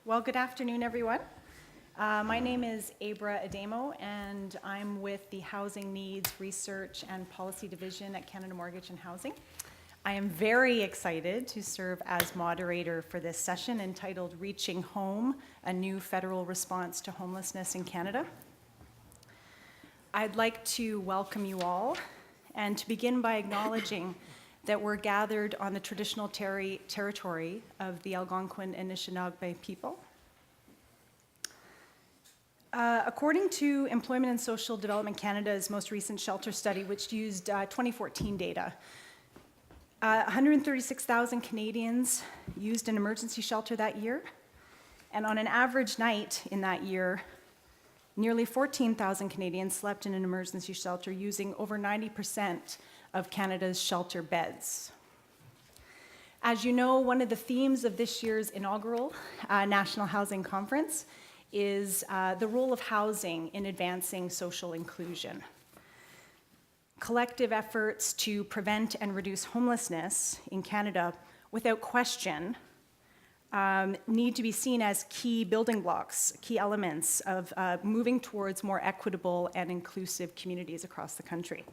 Well, good afternoon, everyone. My name is Abra Adamo, and I'm with the Housing Needs Research and Policy Division at Canada Mortgage and Housing. I am very excited to serve as moderator for this session entitled Reaching Home, a New Federal Response to Homelessness in Canada. I'd like to welcome you all and to begin by acknowledging that we're gathered on the traditional territory of the Algonquin and Anishinaabe people. According to Employment and Social Development Canada's most recent shelter study, which used 2014 data, 136,000 Canadians used an emergency shelter that year, and on an average night in that year, nearly 14,000 Canadians slept in an emergency shelter, using over 90% of Canada's shelter beds. As you know, one of the themes of this year's inaugural National Housing Conference is the role of housing in advancing social inclusion. Collective efforts to prevent and reduce homelessness in Canada, without question, need to be seen as key building blocks, key elements of moving towards more equitable and inclusive communities across the country.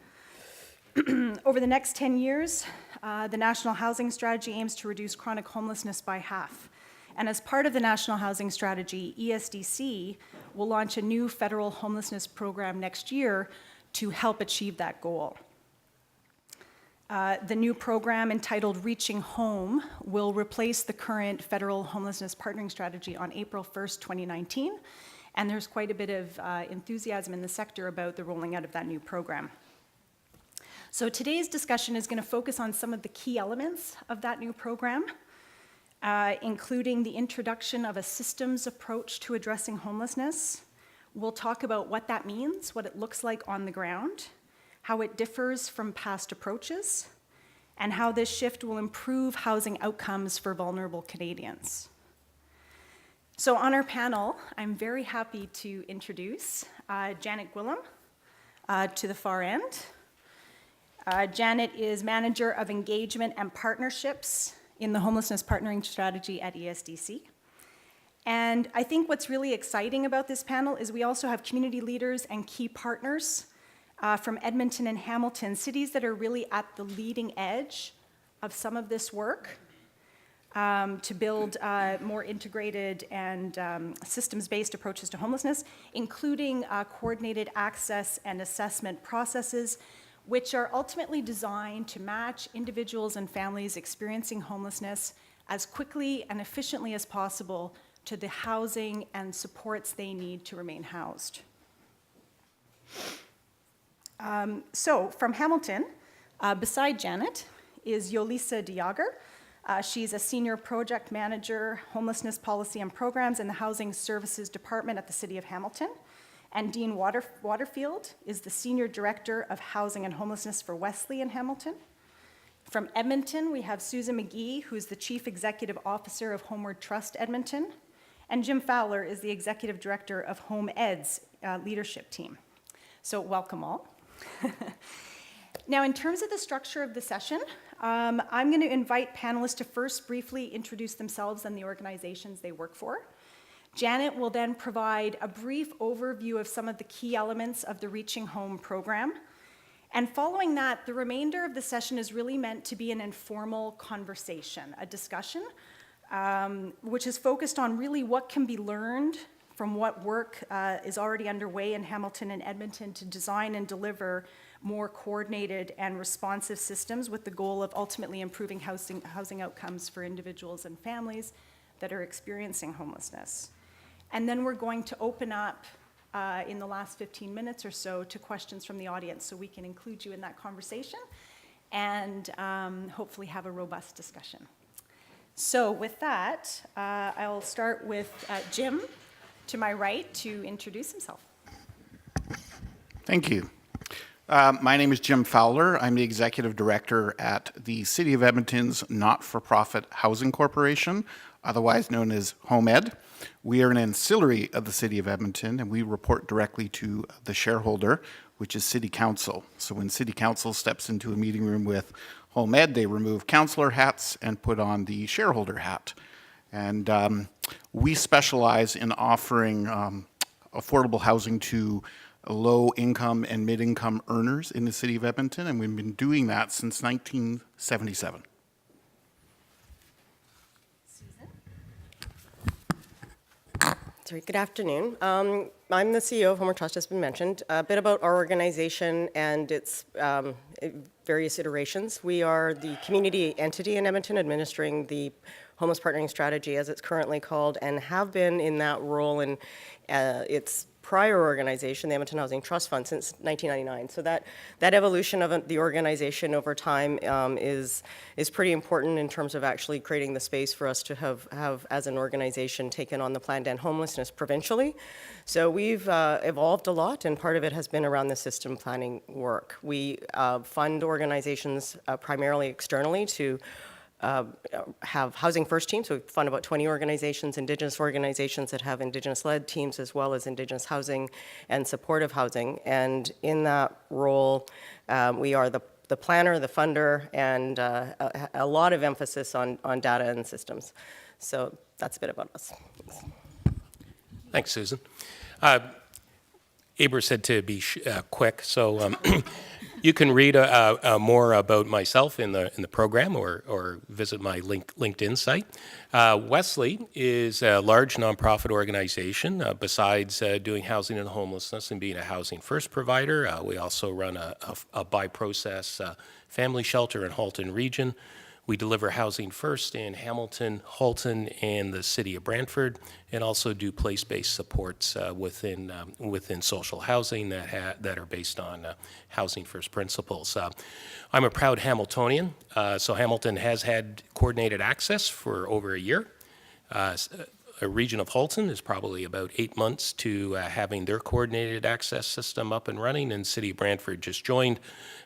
Over the next 10 years, the National Housing Strategy aims to reduce chronic homelessness by half. And as part of the National Housing Strategy, ESDC will launch a new federal homelessness program next year to help achieve that goal. The new program, entitled Reaching Home, will replace the current federal homelessness partnering strategy on April 1st, 2019, and there's quite a bit of enthusiasm in the sector about the rolling out of that new program. So today's discussion is going to focus on some of the key elements of that new program, including the introduction of a systems approach to addressing homelessness. We'll talk about what that means, what it looks like on the ground, how it differs from past approaches, and how this shift will improve housing outcomes for vulnerable Canadians. So on our panel, I'm very happy to introduce Janet Gwilliam to the far end. Janet is Manager of Engagement and Partnerships in the Homelessness Partnering Strategy at ESDC. And I think what's really exciting about this panel is we also have community leaders and key partners from Edmonton and Hamilton, cities that are really at the leading edge of some of this work to build more integrated and systems-based approaches to homelessness, including coordinated access and assessment processes, which are ultimately designed to match individuals and families experiencing homelessness as quickly and efficiently as possible to the housing and supports they need to remain housed. So from Hamilton, beside Janet, is Yolisa Jager. She's a Senior Project Manager, Homelessness Policy and Programs in the Housing Services Department at the City of Hamilton. And Dean Waterfield is the Senior Director of Housing and Homelessness for Wesley in Hamilton. From Edmonton, we have Susan McGee, who's the Chief Executive Officer of Homeward Trust Edmonton. And Jim Fowler is the Executive Director of Home Ed's leadership team. So welcome all. Now, in terms of the structure of the session, I'm going to invite panelists to first briefly introduce themselves and the organizations they work for. Janet will then provide a brief overview of some of the key elements of the Reaching Home program. And following that, the remainder of the session is really meant to be an informal conversation, a discussion, which is focused on really what can be learned from what work is already underway in Hamilton and Edmonton to design and deliver more coordinated and responsive systems with the goal of ultimately improving housing outcomes for individuals and families that are experiencing homelessness. And then we're going to open up in the last 15 minutes or so to questions from the audience so we can include you in that conversation and hopefully have a robust discussion. So with that, I'll start with Jim to my right to introduce himself. Thank you. My name is Jim Fowler. I'm the Executive Director at the City of Edmonton's not-for-profit housing corporation, otherwise known as Home Ed. We are an ancillary of the City of Edmonton, and we report directly to the shareholder, which is City Council. So when City Council steps into a meeting room with Home Ed, they remove councillor hats and put on the shareholder hat. And we specialize in offering affordable housing to low-income and mid-income earners in the city of Edmonton, and we've been doing that since 1977. Sorry, good afternoon. I'm the CEO of Homer Trust, as been mentioned. A bit about our organization and its various iterations. We are the community entity in Edmonton administering the homeless partnering strategy, as it's currently called, and have been in that role in its prior organization, the Edmonton Housing Trust Fund, since 1999. So that evolution of the organization over time is pretty important in terms of actually creating the space for us to have as an organization taken on the plan to end homelessness provincially. So we've evolved a lot, and part of it has been around the system planning work. We fund organizations primarily externally to have Housing First teams. So we fund about 20 organizations, Indigenous organizations that have Indigenous-led teams, as well as Indigenous housing and supportive housing. And in that role, we are the planner, the funder, and a lot of emphasis on data and systems. So that's a bit about us. Thanks, Susan. Abra said to be quick, so you can read more about myself in the program or visit my LinkedIn site. Wesley is a large nonprofit organization. Besides doing housing and homelessness and being a housing first provider, we also run a by-process family shelter in Halton region. We deliver housing first in Hamilton, Halton, and the city of Brantford, and also do place-based supports within social housing that are based on housing first principles. I'm a proud Hamiltonian, so Hamilton has had coordinated access for over a year. A region of Halton is probably about 8 months to having their coordinated access system up and running, and City of Brantford just joined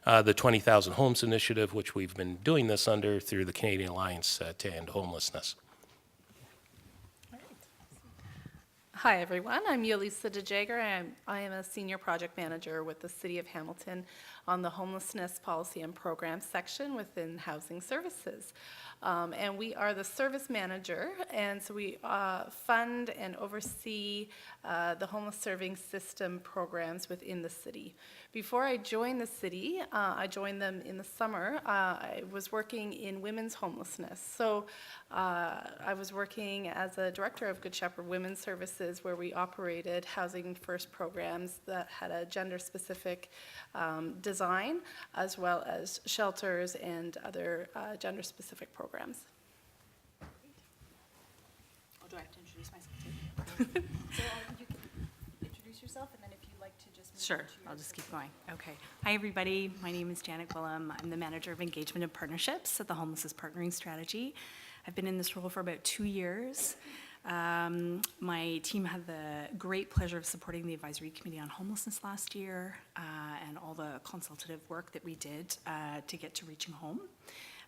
the 20,000 Homes Initiative, which we've been doing this under through the Canadian Alliance to End Homelessness. Hi everyone, I'm Yolisa Jager. I am a senior project manager with the City of Hamilton on the homelessness policy and program section within housing services. And we are the service manager, and so we fund and oversee the homeless serving system programs within the city. Before I joined the city, I joined them in the summer. I was working in women's homelessness. So I was working as a director of Good Shepherd Women's Services, where we operated housing first programs that had a gender-specific design, as well as shelters and other gender-specific programs. Oh, do I have to introduce myself too? So you can introduce yourself, and then if you'd like to just move Sure, on to your I'll just keep going. Okay. Hi, everybody. My name is Gwilliam. I'm the Manager of Engagement and Partnerships at the Homelessness Partnering Strategy. I've been in this role for about 2 years. My team had the great pleasure of supporting the Advisory Committee on Homelessness last year and all the consultative work that we did to get to Reaching Home.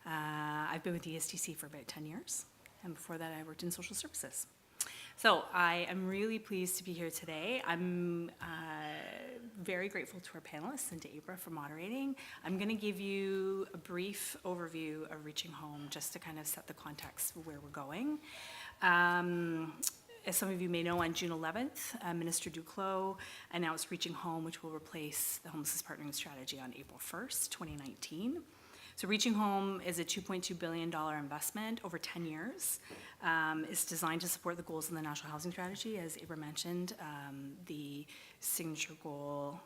I've been with the ESTC for about 10 years, and before that I worked in social services. So I am really pleased to be here today. I'm very grateful to our panelists and to Abra for moderating. I'm going to give you a brief overview of Reaching Home just to kind of set the context for where we're going. As some of you may know, on June 11th, Minister Duclos announced Reaching Home, which will replace the Homelessness Partnering Strategy on April 1st, 2019. So Reaching Home is a $2.2 billion investment over 10 years. It's designed to support the goals of the National Housing Strategy. As Abra mentioned, the signature goal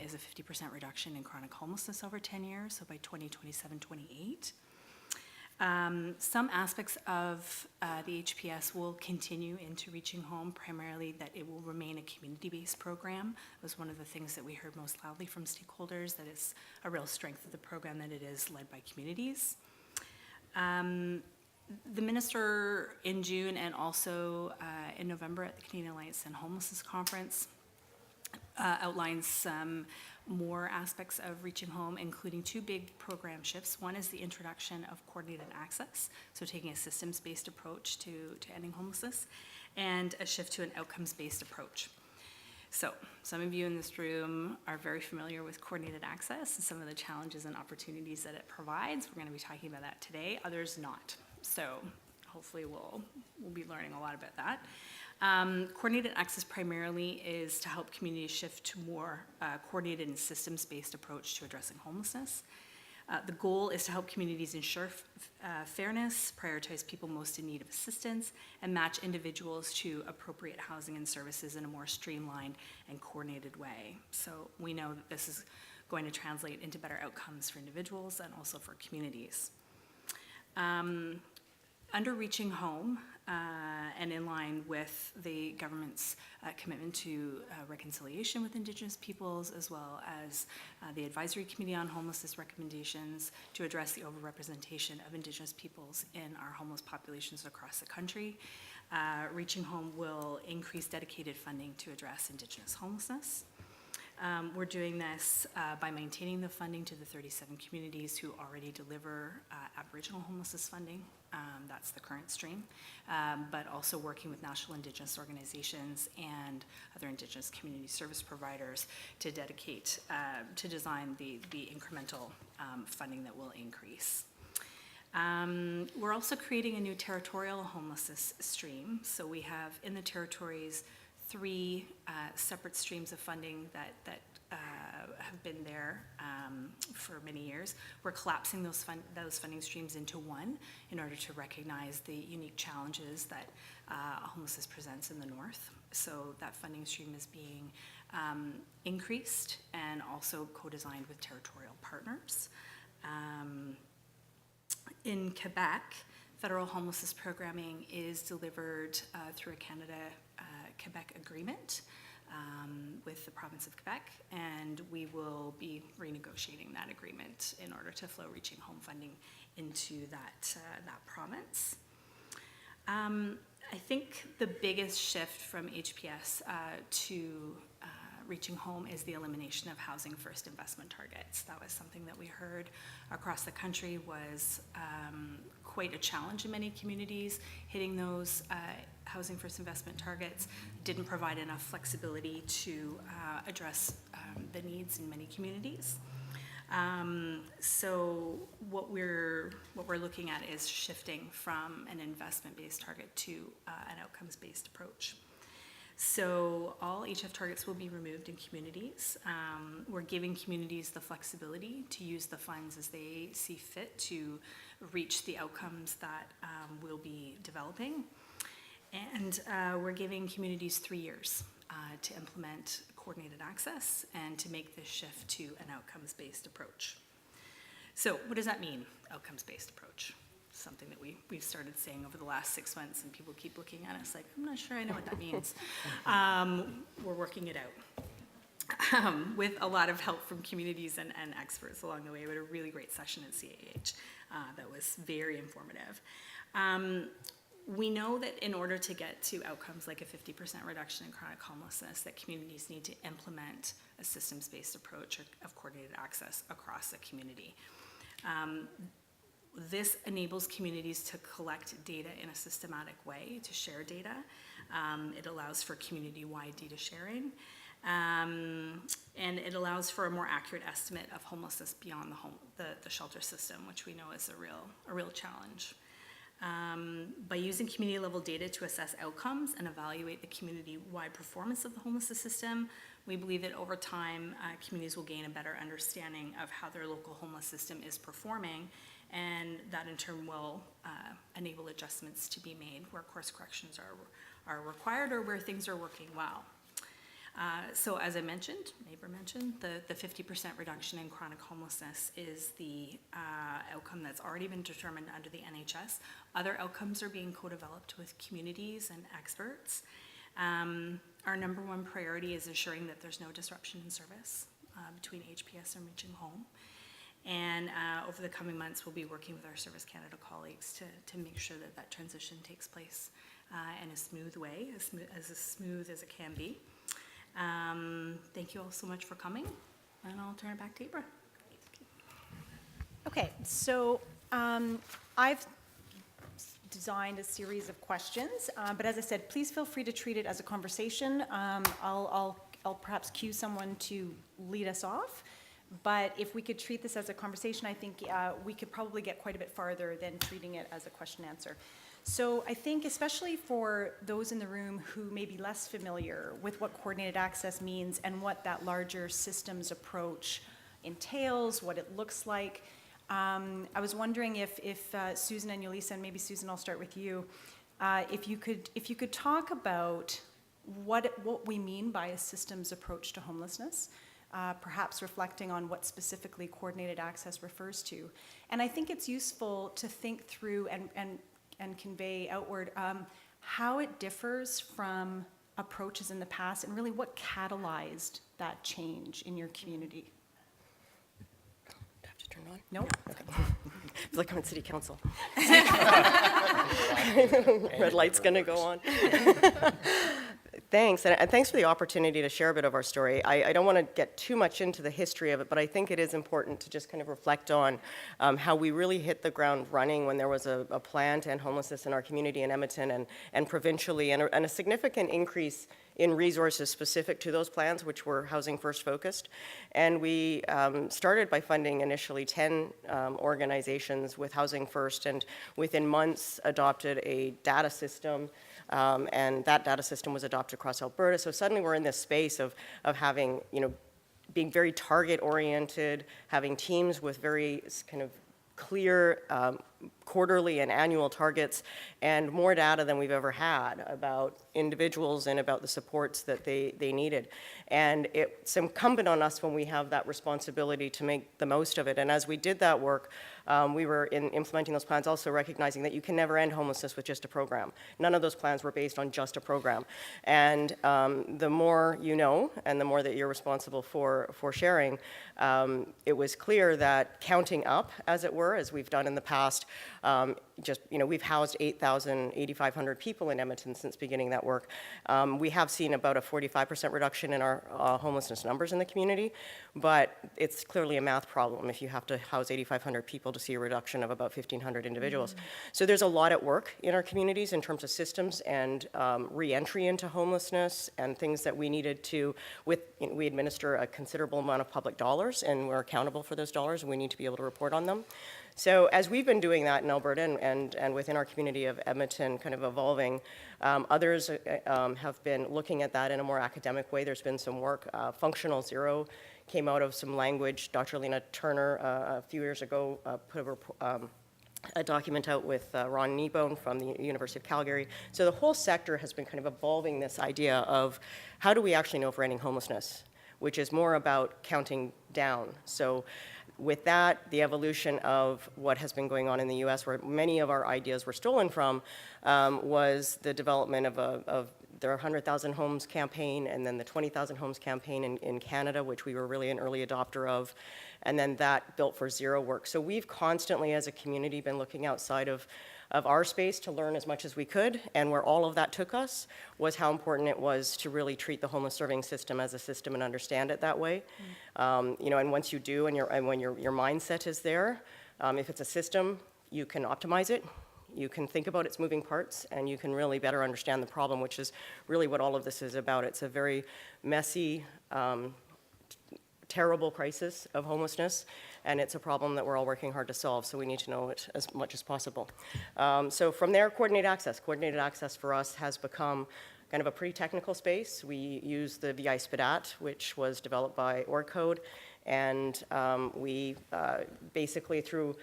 is a 50% reduction in chronic homelessness over 10 years, so by 2027-28. Some aspects of the HPS will continue into Reaching Home, primarily that it will remain a community-based program. It was one of the things that we heard most loudly from stakeholders, that it's a real strength of the program that it is led by communities. The minister in June and also in November at the Canadian Alliance and Homelessness Conference outlines some more aspects of Reaching Home, including 2 big program shifts. One is the introduction of coordinated access, so taking a systems-based approach to ending homelessness, and a shift to an outcomes-based approach. So some of you in this room are very familiar with coordinated access and some of the challenges and opportunities that it provides. We're going to be talking about that today, others not. So hopefully we'll be learning a lot about that. Coordinated access primarily is to help communities shift to more coordinated and systems-based approach to addressing homelessness. The goal is to help communities ensure fairness, prioritize people most in need of assistance, and match individuals to appropriate housing and services in a more streamlined and coordinated way. So we know that this is going to translate into better outcomes for individuals and also for communities. Under Reaching Home, and in line with the government's commitment to reconciliation with Indigenous peoples, as well as the Advisory Committee on Homelessness recommendations to address the overrepresentation of Indigenous peoples in our homeless populations across the country, Reaching Home will increase dedicated funding to address Indigenous homelessness. We're doing this by maintaining the funding to the 37 communities who already deliver Aboriginal homelessness funding. That's the current stream, but also working with national Indigenous organizations and other Indigenous community service providers to design the incremental funding that will increase. We're also creating a new territorial homelessness stream. So we have in the territories 3 separate streams of funding that have been there for many years. We're collapsing those funding streams into one in order to recognize the unique challenges that homelessness presents in the north. So that funding stream is being increased and also co-designed with territorial partners. In Quebec, federal homelessness programming is delivered through a Canada-Quebec agreement with the province of Quebec, and we will be renegotiating that agreement in order to flow Reaching Home funding into that province. I think the biggest shift from HPS to Reaching Home is the elimination of housing first investment targets. That was something that we heard across the country was quite a challenge in many communities. Hitting those housing first investment targets didn't provide enough flexibility to address the needs in many communities. So what we're looking at is shifting from an investment-based target to an outcomes-based approach. So all HF targets will be removed in communities. We're giving communities the flexibility to use the funds as they see fit to reach the outcomes that we'll be developing. And we're giving communities 3 years to implement coordinated access and to make this shift to an outcomes-based approach. So what does that mean, outcomes-based approach? Something that we've started saying over the last 6 months, and people keep looking at us like, I'm not sure I know what that means. We're working it out with a lot of help from communities and experts along the way. We had a really great session at CAH that was very informative. We know that in order to get to outcomes like a 50% reduction in chronic homelessness, that communities need to implement a systems-based approach of coordinated access across the community. This enables communities to collect data in a systematic way, to share data. It allows for community-wide data sharing, and it allows for a more accurate estimate of homelessness beyond the shelter system, which we know is a real challenge. By using community-level data to assess outcomes and evaluate the community-wide performance of the homelessness system, we believe that over time, communities will gain a better understanding of how their local homeless system is performing, and that in turn will enable adjustments to be made where course corrections are required or where things are working well. So as I mentioned, neighbor mentioned, the 50% reduction in chronic homelessness is the outcome that's already been determined under the NHS. Other outcomes are being co-developed with communities and experts. Our number one priority is ensuring that there's no disruption in service between HPS and Reaching Home. And over the coming months, we'll be working with our Service Canada colleagues to make sure that that transition takes place in a smooth way, as smooth as it can be. Thank you all so much for coming, and I'll turn it back to Abra. Okay, so I've designed a series of questions, but as I said, please feel free to treat it as a conversation. I'll perhaps cue someone to lead us off, but if we could treat this as a conversation, I think we could probably get quite a bit farther than treating it as a question answer. So I think especially for those in the room who may be less familiar with what coordinated access means and what that larger systems approach entails, what it looks like, I was wondering if Susan and Yolisa, and maybe Susan, I'll start with you, if you could talk about what we mean by a systems approach to homelessness, perhaps reflecting on what specifically coordinated access refers to. And I think it's useful to think through and convey outward how it differs from approaches in the past and really what catalyzed that change in your community. Do I have to turn it on? No? Okay. It's like I'm at city council. Red light's gonna go on. Thanks, and thanks for the opportunity to share a bit of our story. I don't want to get too much into the history of it, but I think it is important to just kind of reflect on how we really hit the ground running when there was a plan to end homelessness in our community in Edmonton and provincially, and a significant increase in resources specific to those plans, which were Housing First focused. And we started by funding initially 10 organizations with Housing First, and within months adopted a data system, and that data system was adopted across Alberta. So suddenly we're in this space of having, being very target-oriented, having teams with very kind of clear quarterly and annual targets, and more data than we've ever had about individuals and about the supports that they needed. And it's incumbent on us when we have that responsibility to make the most of it. And as we did that work, we were in implementing those plans also recognizing that you can never end homelessness with just a program. None of those plans were based on just a program. And the more you know, and the more that you're responsible for sharing, it was clear that counting up, as it were, as we've done in the past, we've housed 8,500 people in Edmonton since beginning that work. We have seen about a 45% reduction in our homelessness numbers in the community, but it's clearly a math problem if you have to house 8,500 people to see a reduction of about 1,500 individuals. So there's a lot at work in our communities in terms of systems and re-entry into homelessness and things that we needed to, we administer a considerable amount of public dollars, and we're accountable for those dollars, and we need to be able to report on them. So as we've been doing that in Alberta and within our community of Edmonton kind of evolving, others have been looking at that in a more academic way. There's been some work. Functional Zero came out of some language. Dr. Lena Turner a few years ago put a document out with Ron Kneebone from the University of Calgary. So the whole sector has been kind of evolving this idea of how do we actually know if we're ending homelessness, which is more about counting down. So with that, the evolution of what has been going on in the US, where many of our ideas were stolen from, was the development of their 100,000 homes campaign, and then the 20,000 homes campaign in Canada, which we were really an early adopter of, and then that Built for Zero work. So we've constantly, as a community, been looking outside of our space to learn as much as we could, and where all of that took us was how important it was to really treat the homeless serving system as a system and understand it that way. And once you do, and when your mindset is there, if it's a system, you can optimize it, you can think about its moving parts, and you can really better understand the problem, which is really what all of this is about. It's a very messy, terrible crisis of homelessness, and it's a problem that we're all working hard to solve, so we need to know it as much as possible. So from there, coordinated access for us has become kind of a pretty technical space. We use the VI SPDAT, which was developed by OrgCode, and we basically through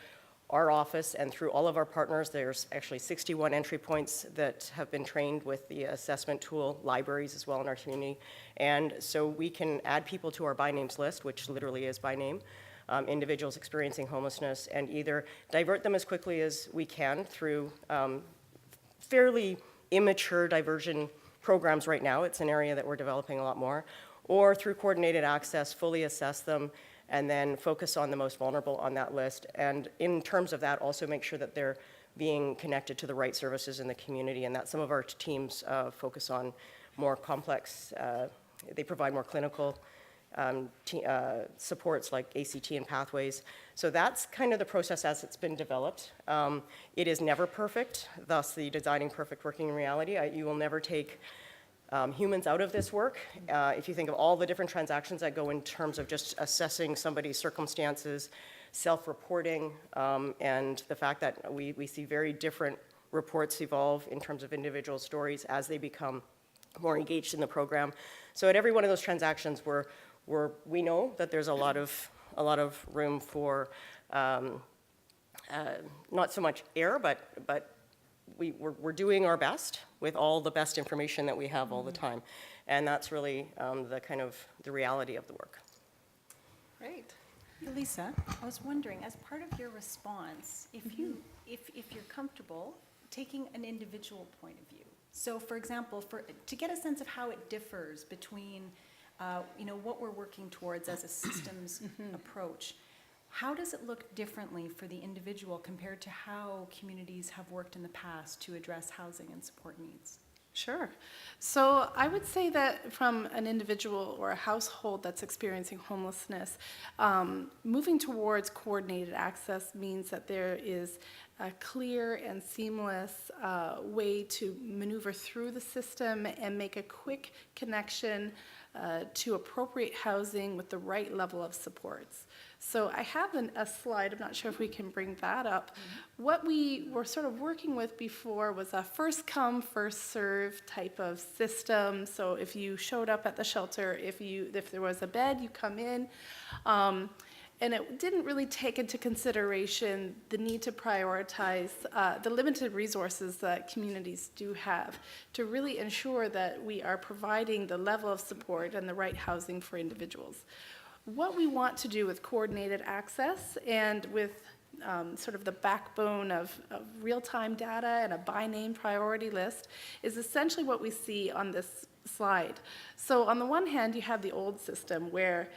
our office and through all of our partners, there's actually 61 entry points that have been trained with the assessment tool, libraries as well in our community. And so we can add people to our by names list, which literally is by name, individuals experiencing homelessness, and either divert them as quickly as we can through fairly immature diversion programs right now. It's an area that we're developing a lot more, or through coordinated access, fully assess them, and then focus on the most vulnerable on that list. And in terms of that, also make sure that they're being connected to the right services in the community, and that some of our teams focus on more complex, they provide more clinical supports like ACT and pathways. So that's kind of the process as it's been developed. It is never perfect, thus the designing perfect working reality. You will never take humans out of this work. If you think of all the different transactions that go in terms of just assessing somebody's circumstances, self-reporting, and the fact that we see very different reports evolve in terms of individual stories as they become more engaged in the program. So at every one of those transactions, we know that there's a lot of room for not so much error, but we're doing our best with all the best information that we have all the time. And that's really the reality of the work. Great. Yolisa, I was wondering, as part of your response, if you're comfortable taking an individual point of view. So, for example, to get a sense of how it differs between, what we're working towards as a systems approach, how does it look differently for the individual compared to how communities have worked in the past to address housing and support needs? Sure. So I would say that from an individual or a household that's experiencing homelessness, moving towards coordinated access means that there is a clear and seamless way to maneuver through the system and make a quick connection to appropriate housing with the right level of supports. So I have a slide, I'm not sure if we can bring that up. What we were sort of working with before was a first come, first serve type of system. So if you showed up at the shelter, if there was a bed, you come in. And it didn't really take into consideration the need to prioritize the limited resources that communities do have to really ensure that we are providing the level of support and the right housing for individuals. What we want to do with coordinated access and with sort of the backbone of real-time data and a by-name priority list is essentially what we see on this slide. So on the one hand, you have the old system where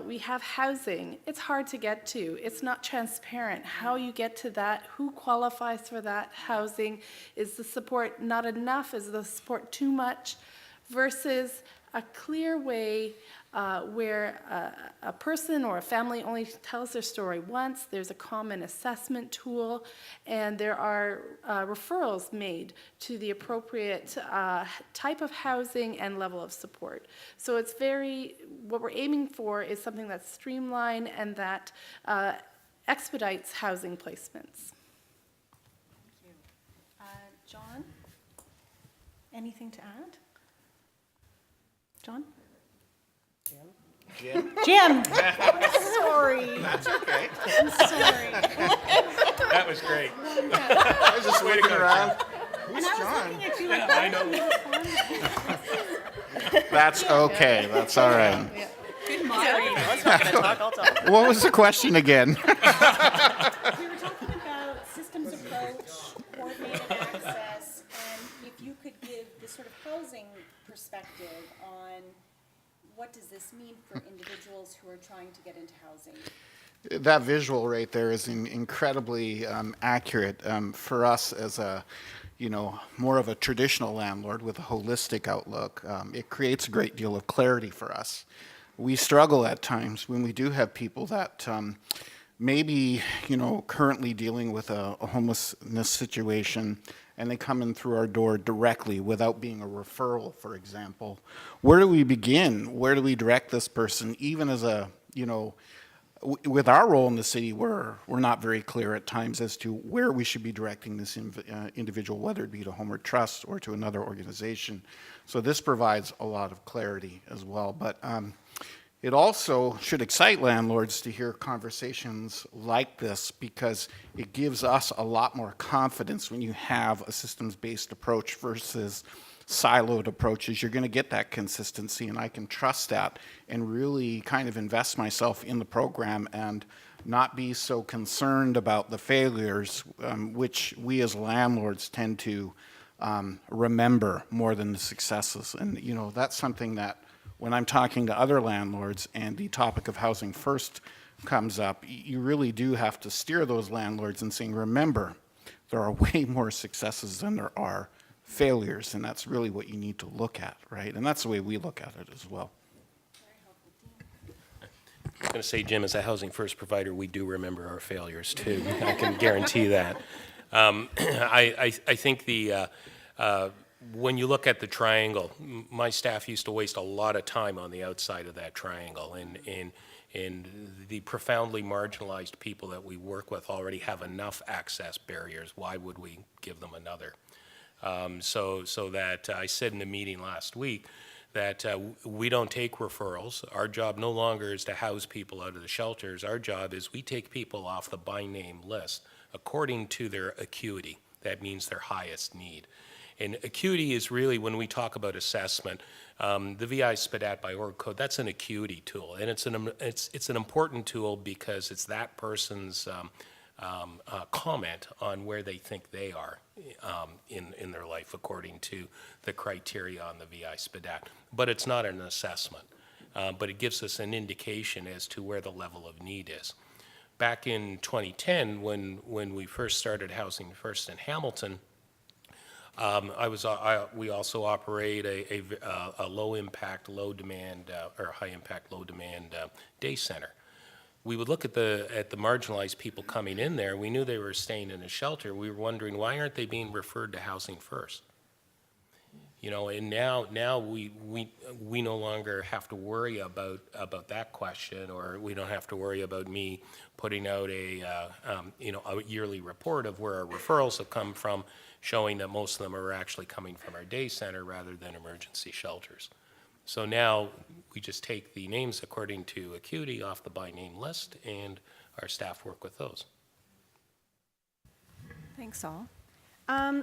we have housing. It's hard to get to. It's not transparent how you get to that, who qualifies for that housing. Is the support not enough? Is the support too much? Versus a clear way where a person or a family only tells their story once, there's a common assessment tool, and there are referrals made to the appropriate type of housing and level of support. So it's what we're aiming for is something that's streamlined and that expedites housing placements. Thank you. John, anything to add? John? Jim? Jim! Sorry. That's okay. I'm sorry. That was great. I was just waiting around. Who's John? At you like, I know. That's okay. That's all right. Good moderator. Let's not gonna talk, I'll talk. What was the question again? we were talking about systems approach, coordinated access, and if you could give this sort of housing perspective on what does this mean for individuals who are trying to get into housing? That visual right there is incredibly accurate for us as a, more of a traditional landlord with a holistic outlook. It creates a great deal of clarity for us. We struggle at times when we do have people that maybe, currently dealing with a homelessness situation, and they come in through our door directly without being a referral, for example. Where do we begin? Where do we direct this person? Even as a, with our role in the city, we're not very clear at times as to where we should be directing this individual, whether it be to Homeward Trust or to another organization. So this provides a lot of clarity as well. But it also should excite landlords to hear conversations like this because it gives us a lot more confidence when you have a systems-based approach versus siloed approaches. You're going to get that consistency, and I can trust that and really kind of invest myself in the program and not be so concerned about the failures, which we as landlords tend to remember more than the successes. And, that's something that when I'm talking to other landlords and the topic of housing first comes up, you really do have to steer those landlords and saying, remember, there are way more successes than there are failures, and that's really what you need to look at, right? And that's the way we look at it as well. I was going to say, Jim, as a housing first provider, we do remember our failures too. I can guarantee that. I think when you look at the triangle, my staff used to waste a lot of time on the outside of that triangle, and And the profoundly marginalized people that we work with already have enough access barriers. Why would we give them another? So that I said in the meeting last week that we don't take referrals. Our job no longer is to house people out of the shelters. Our job is we take people off the by name list according to their acuity. That means their highest need. And acuity is really, when we talk about assessment, the VI SPDAT by org code, that's an acuity tool. And it's an important tool because it's that person's comment on where they think they are in their life according to the criteria on the VI SPDAT. But it's not an assessment, but it gives us an indication as to where the level of need is. Back in 2010, when we first started Housing First in Hamilton, we also operate a low impact, low demand, or high impact, low demand day center. We would look at the marginalized people coming in there. We knew they were staying in a shelter. We were wondering, why aren't they being referred to Housing First? You know, and now we no longer have to worry about that question, or we don't have to worry about me putting out a yearly report of where our referrals have come from, showing that most of them are actually coming from our day center rather than emergency shelters. So now we just take the names according to acuity off the by name list, and our staff work with those. Thanks, all.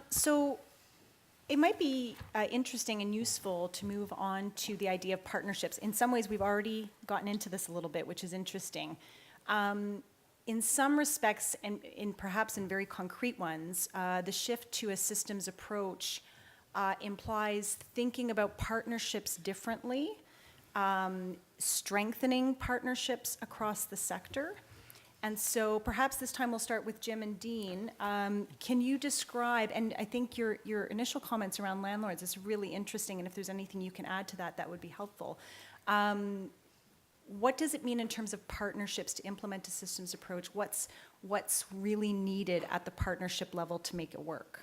So it might be interesting and useful to move on to the idea of partnerships. In some ways, we've already gotten into this a little bit, which is interesting. In some respects, and perhaps in very concrete ones, the shift to a systems approach implies thinking about partnerships differently, strengthening partnerships across the sector. And so perhaps this time we'll start with Jim and Dean. Can you describe, and I think your initial comments around landlords is really interesting, and if there's anything you can add to that, that would be helpful. What does it mean in terms of partnerships to implement a systems approach? What's really needed at the partnership level to make it work?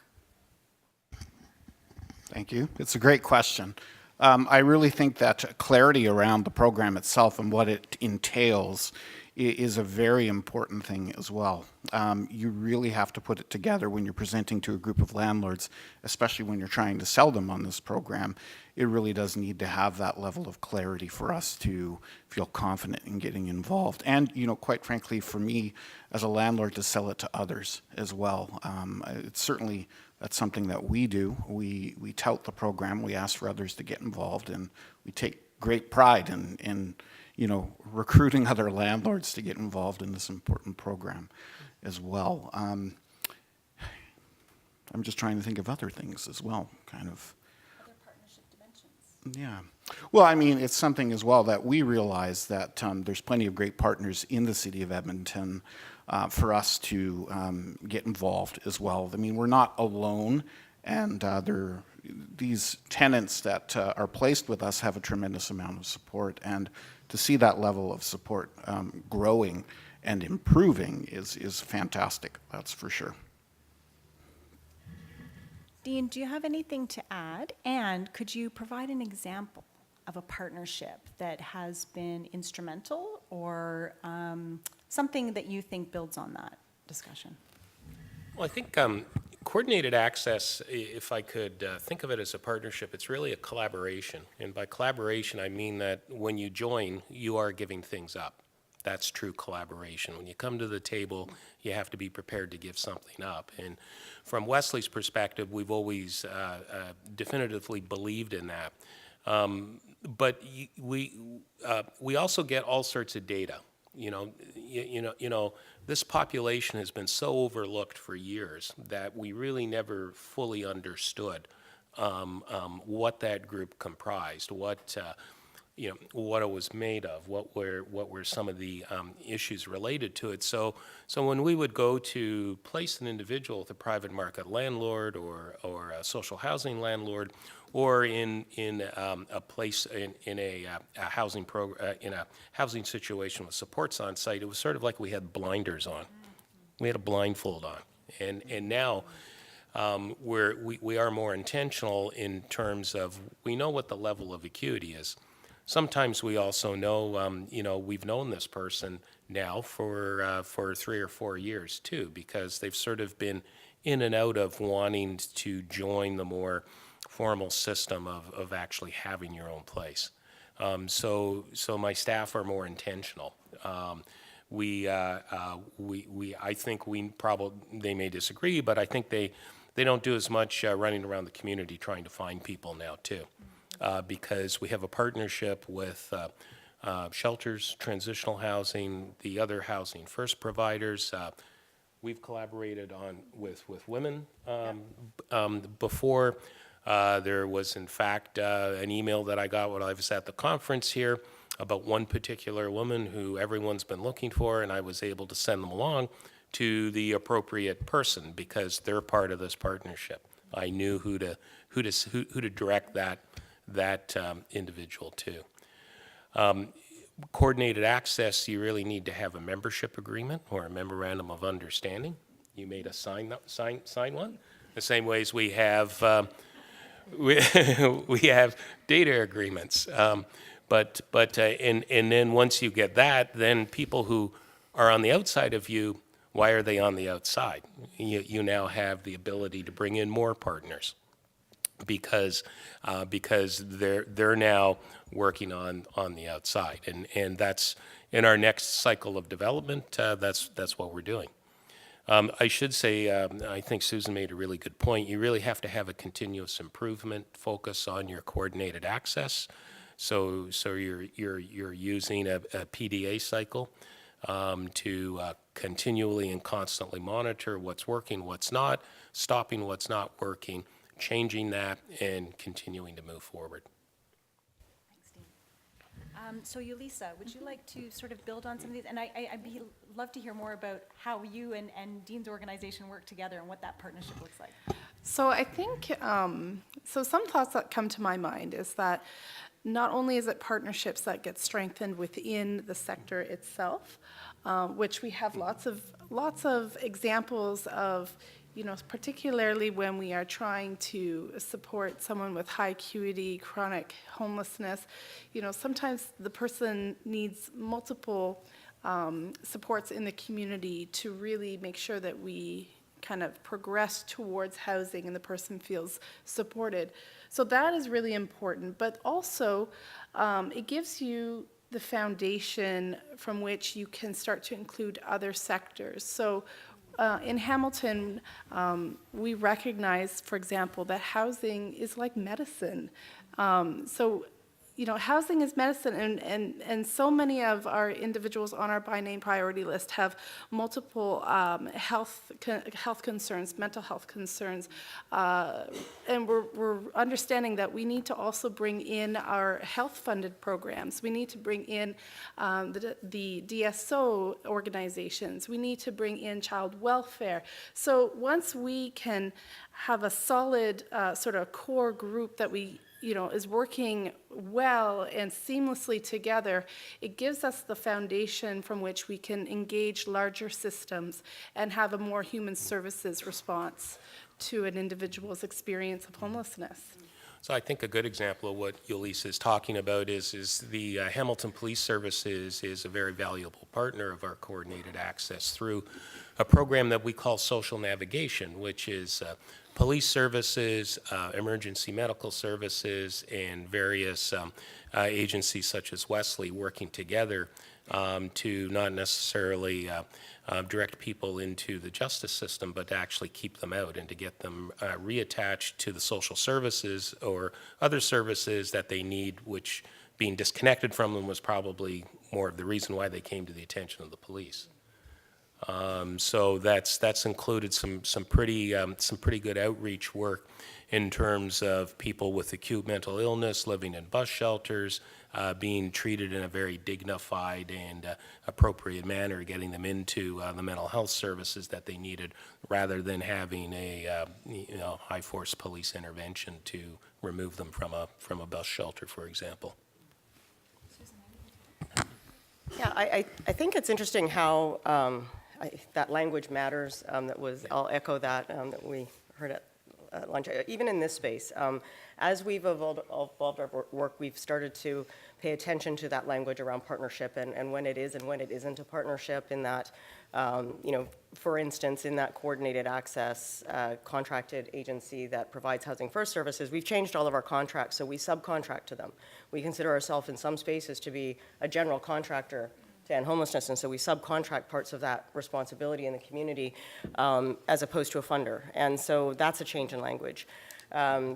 Thank you. It's a great question. I really think that clarity around the program itself and what it entails is a very important thing as well. You really have to put it together when you're presenting to a group of landlords, especially when you're trying to sell them on this program. It really does need to have that level of clarity for us to feel confident in getting involved. And, you know, quite frankly, for me as a landlord, to sell it to others as well. It's certainly, that's something that we do. We tout the program, we ask for others to get involved, and we take great pride in you know, recruiting other landlords to get involved in this important program as well. I'm just trying to think of other things as well, kind of. Other partnership dimensions. Yeah. Well, I mean, it's something as well that we realize that there's plenty of great partners in the city of Edmonton for us to get involved as well. I mean, we're not alone, and these tenants that are placed with us have a tremendous amount of support, and to see that level of support growing and improving is fantastic, that's for sure. Dean, do you have anything to add? And could you provide an example of a partnership that has been instrumental, or something that you think builds on that discussion? Well, I think coordinated access, if I could think of it as a partnership, it's really a collaboration. And by collaboration, I mean that when you join, you are giving things up. That's true collaboration. When you come to the table, you have to be prepared to give something up. And from Wesley's perspective, we've always definitively believed in that. But we also get all sorts of data. You know, this population has been so overlooked for years that we really never fully understood what that group comprised, what it was made of, what were some of the issues related to it. So when we would go to place an individual with a private market landlord or a social housing landlord, or in a place in a housing in a housing situation with supports on site, it was sort of like we had blinders on. We had a blindfold on, and now we are more intentional in terms of we know what the level of acuity is. sometimes we also know, we've known this person now for 3 or 4 years too, because they've sort of been in and out of wanting to join the more formal system of actually having your own place. So my staff are more intentional. I think they may disagree, but I think they don't do as much running around the community trying to find people now too. Because we have a partnership with shelters, transitional housing, the other housing first providers. We've collaborated with women before. There was, in fact, an email that I got when I was at the conference here about one particular woman who everyone's been looking for, and I was able to send them along to the appropriate person because they're part of this partnership. I knew who to direct that individual to. Coordinated access, you really need to have a membership agreement or a memorandum of understanding. You made us sign one. The same ways we have we have data agreements. But then once you get that, then people who are on the outside of you, why are they on the outside? You now have the ability to bring in more partners because they're now working on the outside, and that's in our next cycle of development. That's what we're doing. I should say, I think Susan made a really good point. You really have to have a continuous improvement focus on your coordinated access. So you're using a PDA cycle to continually and constantly monitor what's working, what's not, stopping what's not working, changing that, and continuing to move forward. Thanks, Dean. So Yolisa, would you like to sort of build on some of these? And I'd love to hear more about how you and Dean's organization work together and what that partnership looks like. So I think, so some thoughts that come to my mind is that not only is it partnerships that get strengthened within the sector itself, which we have lots of examples of, particularly when we are trying to support someone with high acuity chronic homelessness. Sometimes the person needs multiple supports in the community to really make sure that we kind of progress towards housing and the person feels supported. So that is really important, but also it gives you the foundation from which you can start to include other sectors. So in Hamilton, we recognize, for example, that housing is like medicine. Housing is medicine, and so many of our individuals on our by name priority list have multiple health concerns, mental health concerns, and we're understanding that we need to also bring in our health-funded programs. We need to bring in the DSO organizations. We need to bring in child welfare. So once we can have a solid sort of core group that we is working well and seamlessly together, it gives us the foundation from which we can engage larger systems and have a more human services response to an individual's experience of homelessness. So I think a good example of what Yolisa is talking about is the Hamilton Police Services is a very valuable partner of our coordinated access through a program that we call social navigation, which is police services, emergency medical services, and various agencies such as Wesley working together to not necessarily direct people into the justice system, but to actually keep them out and to get them reattached to the social services or other services that they need, which being disconnected from them was probably more of the reason why they came to the attention of the police. So that's included some pretty good outreach work in terms of people with acute mental illness living in bus shelters, being treated in a very dignified and appropriate manner, getting them into the mental health services that they needed, rather than having a high force police intervention to remove them from a bus shelter, for example. Yeah, I think it's interesting how that language matters. I'll echo that that we heard at lunch. Even in this space, as we've evolved our work, we've started to pay attention to that language around partnership and when it is and when it isn't a partnership. In that, for instance, in that coordinated access contracted agency that provides Housing First services, we've changed all of our contracts, so we subcontract to them. We consider ourselves in some spaces to be a general contractor to end homelessness, and so we subcontract parts of that responsibility in the community as opposed to a funder. And so that's a change in language.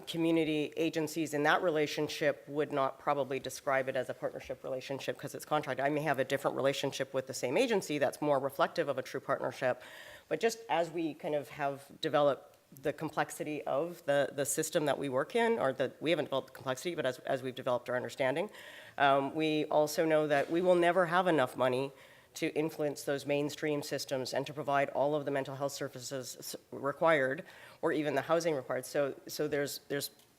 Community agencies in that relationship would not probably describe it as a partnership relationship because it's contract. I may have a different relationship with the same agency that's more reflective of a true partnership, but just as we kind of have developed the complexity of the system that we work in, or that we haven't developed the complexity, but as we've developed our understanding, we also know that we will never have enough money to influence those mainstream systems and to provide all of the mental health services required, or even the housing required. So there's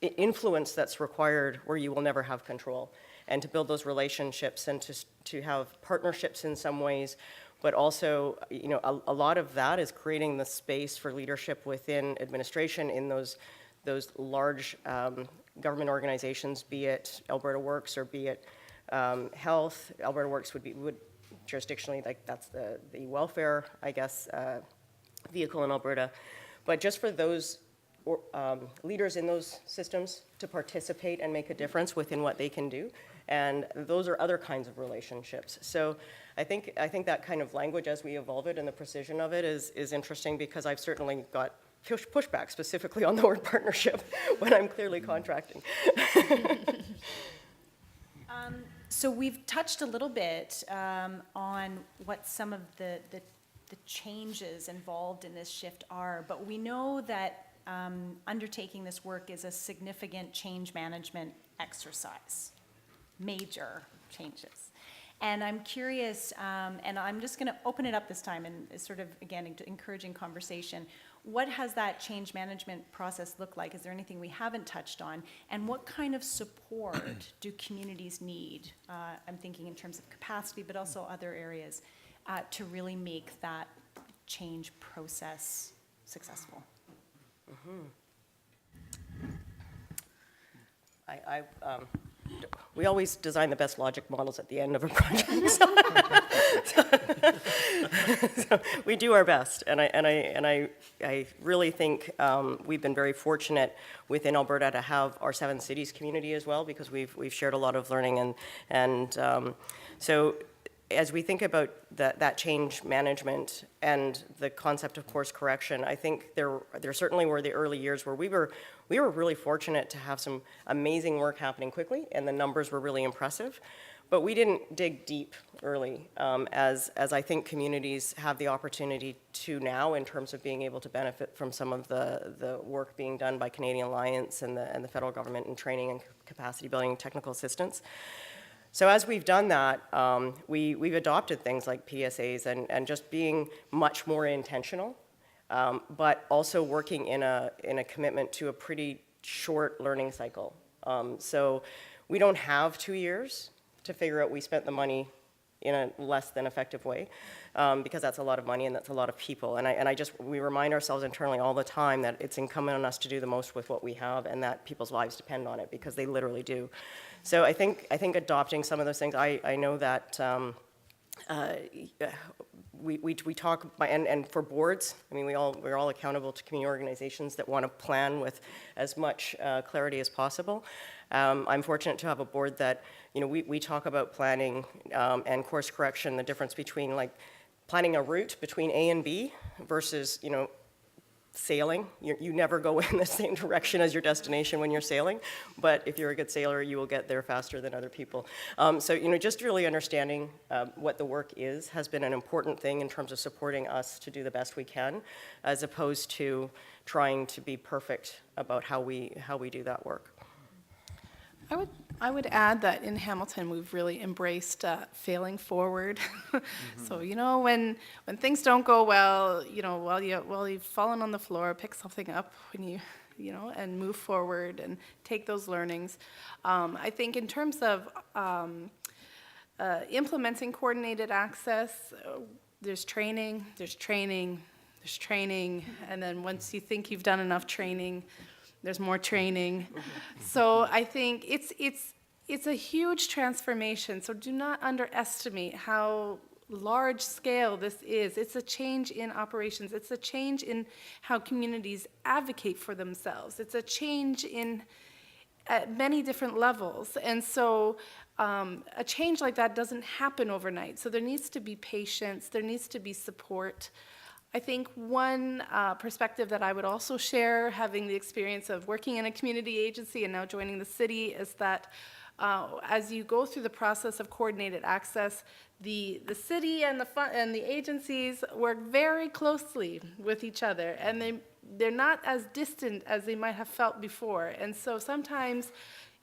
influence that's required where you will never have control. And to build those relationships and to have partnerships in some ways, but also, a lot of that is creating the space for leadership within administration in those large government organizations, be it Alberta Works or be it health. Alberta Works would jurisdictionally, like that's the welfare, I guess, vehicle in Alberta. But just for those leaders in those systems to participate and make a difference within what they can do. And those are other kinds of relationships. So I think that kind of language, as we evolve it and the precision of it, is interesting, because I've certainly got pushback specifically on the word partnership when I'm clearly contracting. So we've touched a little bit on what some of the changes involved in this shift are, but we know that undertaking this work is a significant change management exercise, major changes. And I'm curious, and I'm just going to open it up this time and sort of, again, encouraging conversation. What has that change management process look like? Is there anything we haven't touched on? And what kind of support do communities need? I'm thinking in terms of capacity, but also other areas, to really make that change process successful. We always design the best logic models at the end of a project. So we do our best, and I really think we've been very fortunate within Alberta to have our 7 cities community as well, because we've shared a lot of learning, and so as we think about that change management and the concept of course correction, I think there certainly were the early years where we were really fortunate to have some amazing work happening quickly, and the numbers were really impressive. But we didn't dig deep early, as I think communities have the opportunity to now, in terms of being able to benefit from some of the work being done by Canadian Alliance and the federal government in training and capacity building and technical assistance. So as we've done that, we've adopted things like PSAs and just being much more intentional, but also working in a commitment to a pretty short learning cycle. So we don't have 2 years to figure out we spent the money in a less than effective way, because that's a lot of money and that's a lot of people. And we remind ourselves internally all the time that it's incumbent on us to do the most with what we have, and that people's lives depend on it, because they literally do. So I think adopting some of those things, I know that we talk, and for boards, I mean, we're all accountable to community organizations that want to plan with as much clarity as possible. I'm fortunate to have a board that, we talk about planning and course correction, the difference between like planning a route between A and B versus, sailing. You never go in the same direction as your destination when you're sailing, but if you're a good sailor, you will get there faster than other people. So, just really understanding what the work is has been an important thing in terms of supporting us to do the best we can, as opposed to trying to be perfect about how we do that work. I would add that in Hamilton, we've really embraced failing forward. So, when things don't go well, while you've fallen on the floor, pick something up when and move forward and take those learnings. I think in terms of implementing coordinated access, there's training, there's training, and then once you think you've done enough training, there's more training. So I think it's a huge transformation, so do not underestimate how large scale this is. It's a change in operations. It's a change in how communities advocate for themselves. It's a change in at many different levels. And so a change like that doesn't happen overnight. So there needs to be patience, there needs to be support. I think one perspective that I would also share, having the experience of working in a community agency and now joining the city, is that as you go through the process of coordinated access, the city and the agencies work very closely with each other, and they're not as distant as they might have felt before. And so sometimes,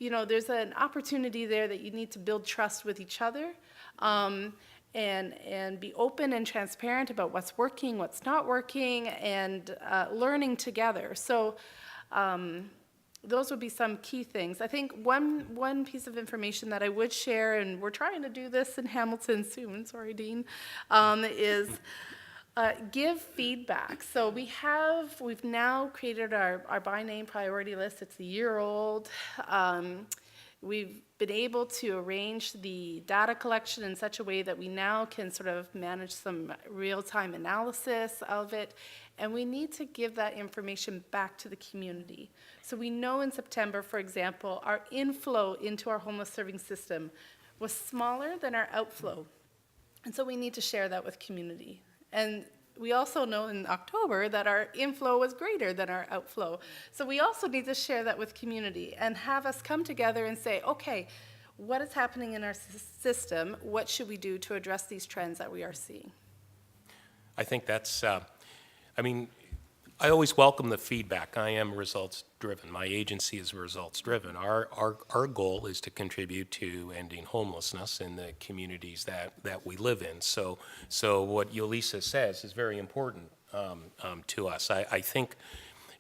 you know, there's an opportunity there that you need to build trust with each other, and be open and transparent about what's working, what's not working, and learning together. So those would be some key things. I think one piece of information that I would share, and we're trying to do this in Hamilton soon, sorry, Dean, is give feedback. So we've now created our by name priority list. It's a year old. We've been able to arrange the data collection in such a way that we now can sort of manage some real-time analysis of it, and we need to give that information back to the community. So we know in September, for example, our inflow into our homeless serving system was smaller than our outflow, and so we need to share that with community. And we also know in October that our inflow was greater than our outflow. So we also need to share that with community and have us come together and say, okay, what is happening in our system? What should we do to address these trends that we are seeing? I think that's, I mean, I always welcome the feedback. I am results-driven. My agency is results-driven. Our goal is to contribute to ending homelessness in the communities that we live in. So what Yolisa says is very important to us. I think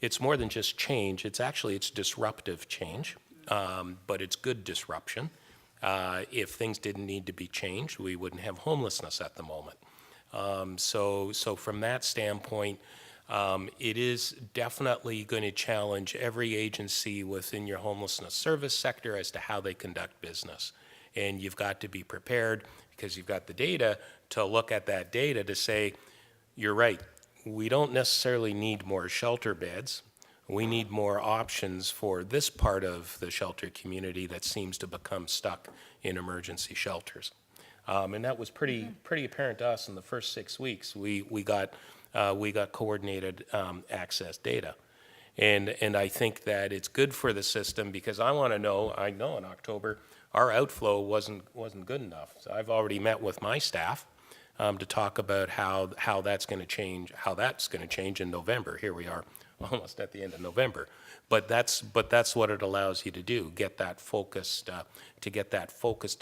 it's more than just change. It's disruptive change, but it's good disruption. If things didn't need to be changed, we wouldn't have homelessness at the moment. So from that standpoint, it is definitely going to challenge every agency within your homelessness service sector as to how they conduct business. And you've got to be prepared, because you've got the data, to look at that data to say, you're right, we don't necessarily need more shelter beds. We need more options for this part of the shelter community that seems to become stuck in emergency shelters. And that was pretty apparent to us in the first 6 weeks. We got coordinated access data. And I think that it's good for the system, because I know in October, our outflow wasn't good enough. So I've already met with my staff to talk about how that's going to change in November. Here we are, almost at the end of November. But that's what it allows you to do, get that focused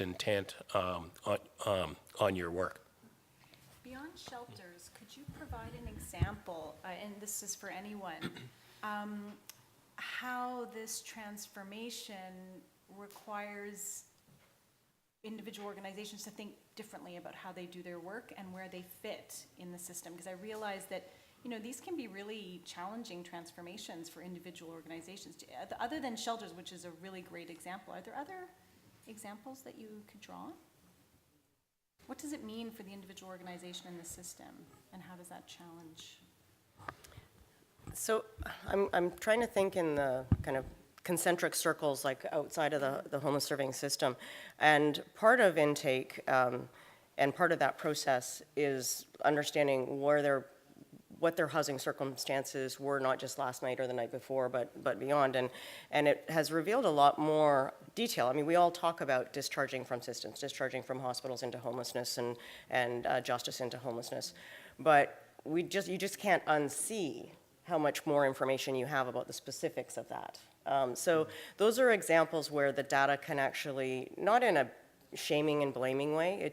intent on your work. Beyond shelters, could you provide an example, and this is for anyone, how this transformation requires individual organizations to think differently about how they do their work and where they fit in the system? Because I realize that, you know, these can be really challenging transformations for individual organizations. Other than shelters, which is a really great example, are there other examples that you could draw on? What does it mean for the individual organization in the system, and how does that challenge? So I'm trying to think in the kind of concentric circles, like outside of the homeless serving system. And part of intake and part of that process is understanding what their housing circumstances were, not just last night or the night before, but beyond. And it has revealed a lot more detail. I mean, we all talk about discharging from systems, discharging from hospitals into homelessness and justice into homelessness. But you just can't unsee how much more information you have about the specifics of that. So those are examples where the data can actually, not in a shaming and blaming way,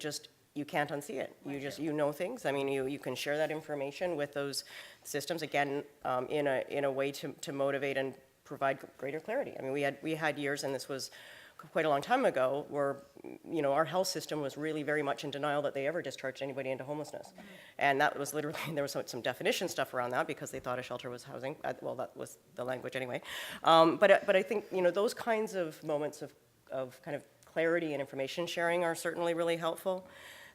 you can't unsee it. You know things. I mean, you can share that information with those systems, again, in a way to motivate and provide greater clarity. I mean, we had years, and this was quite a long time ago were, our health system was really very much in denial that they ever discharged anybody into homelessness. And that was literally, there was some definition stuff around that because they thought a shelter was housing. Well, that was the language anyway. But I think, those kinds of moments of kind of clarity and information sharing are certainly really helpful.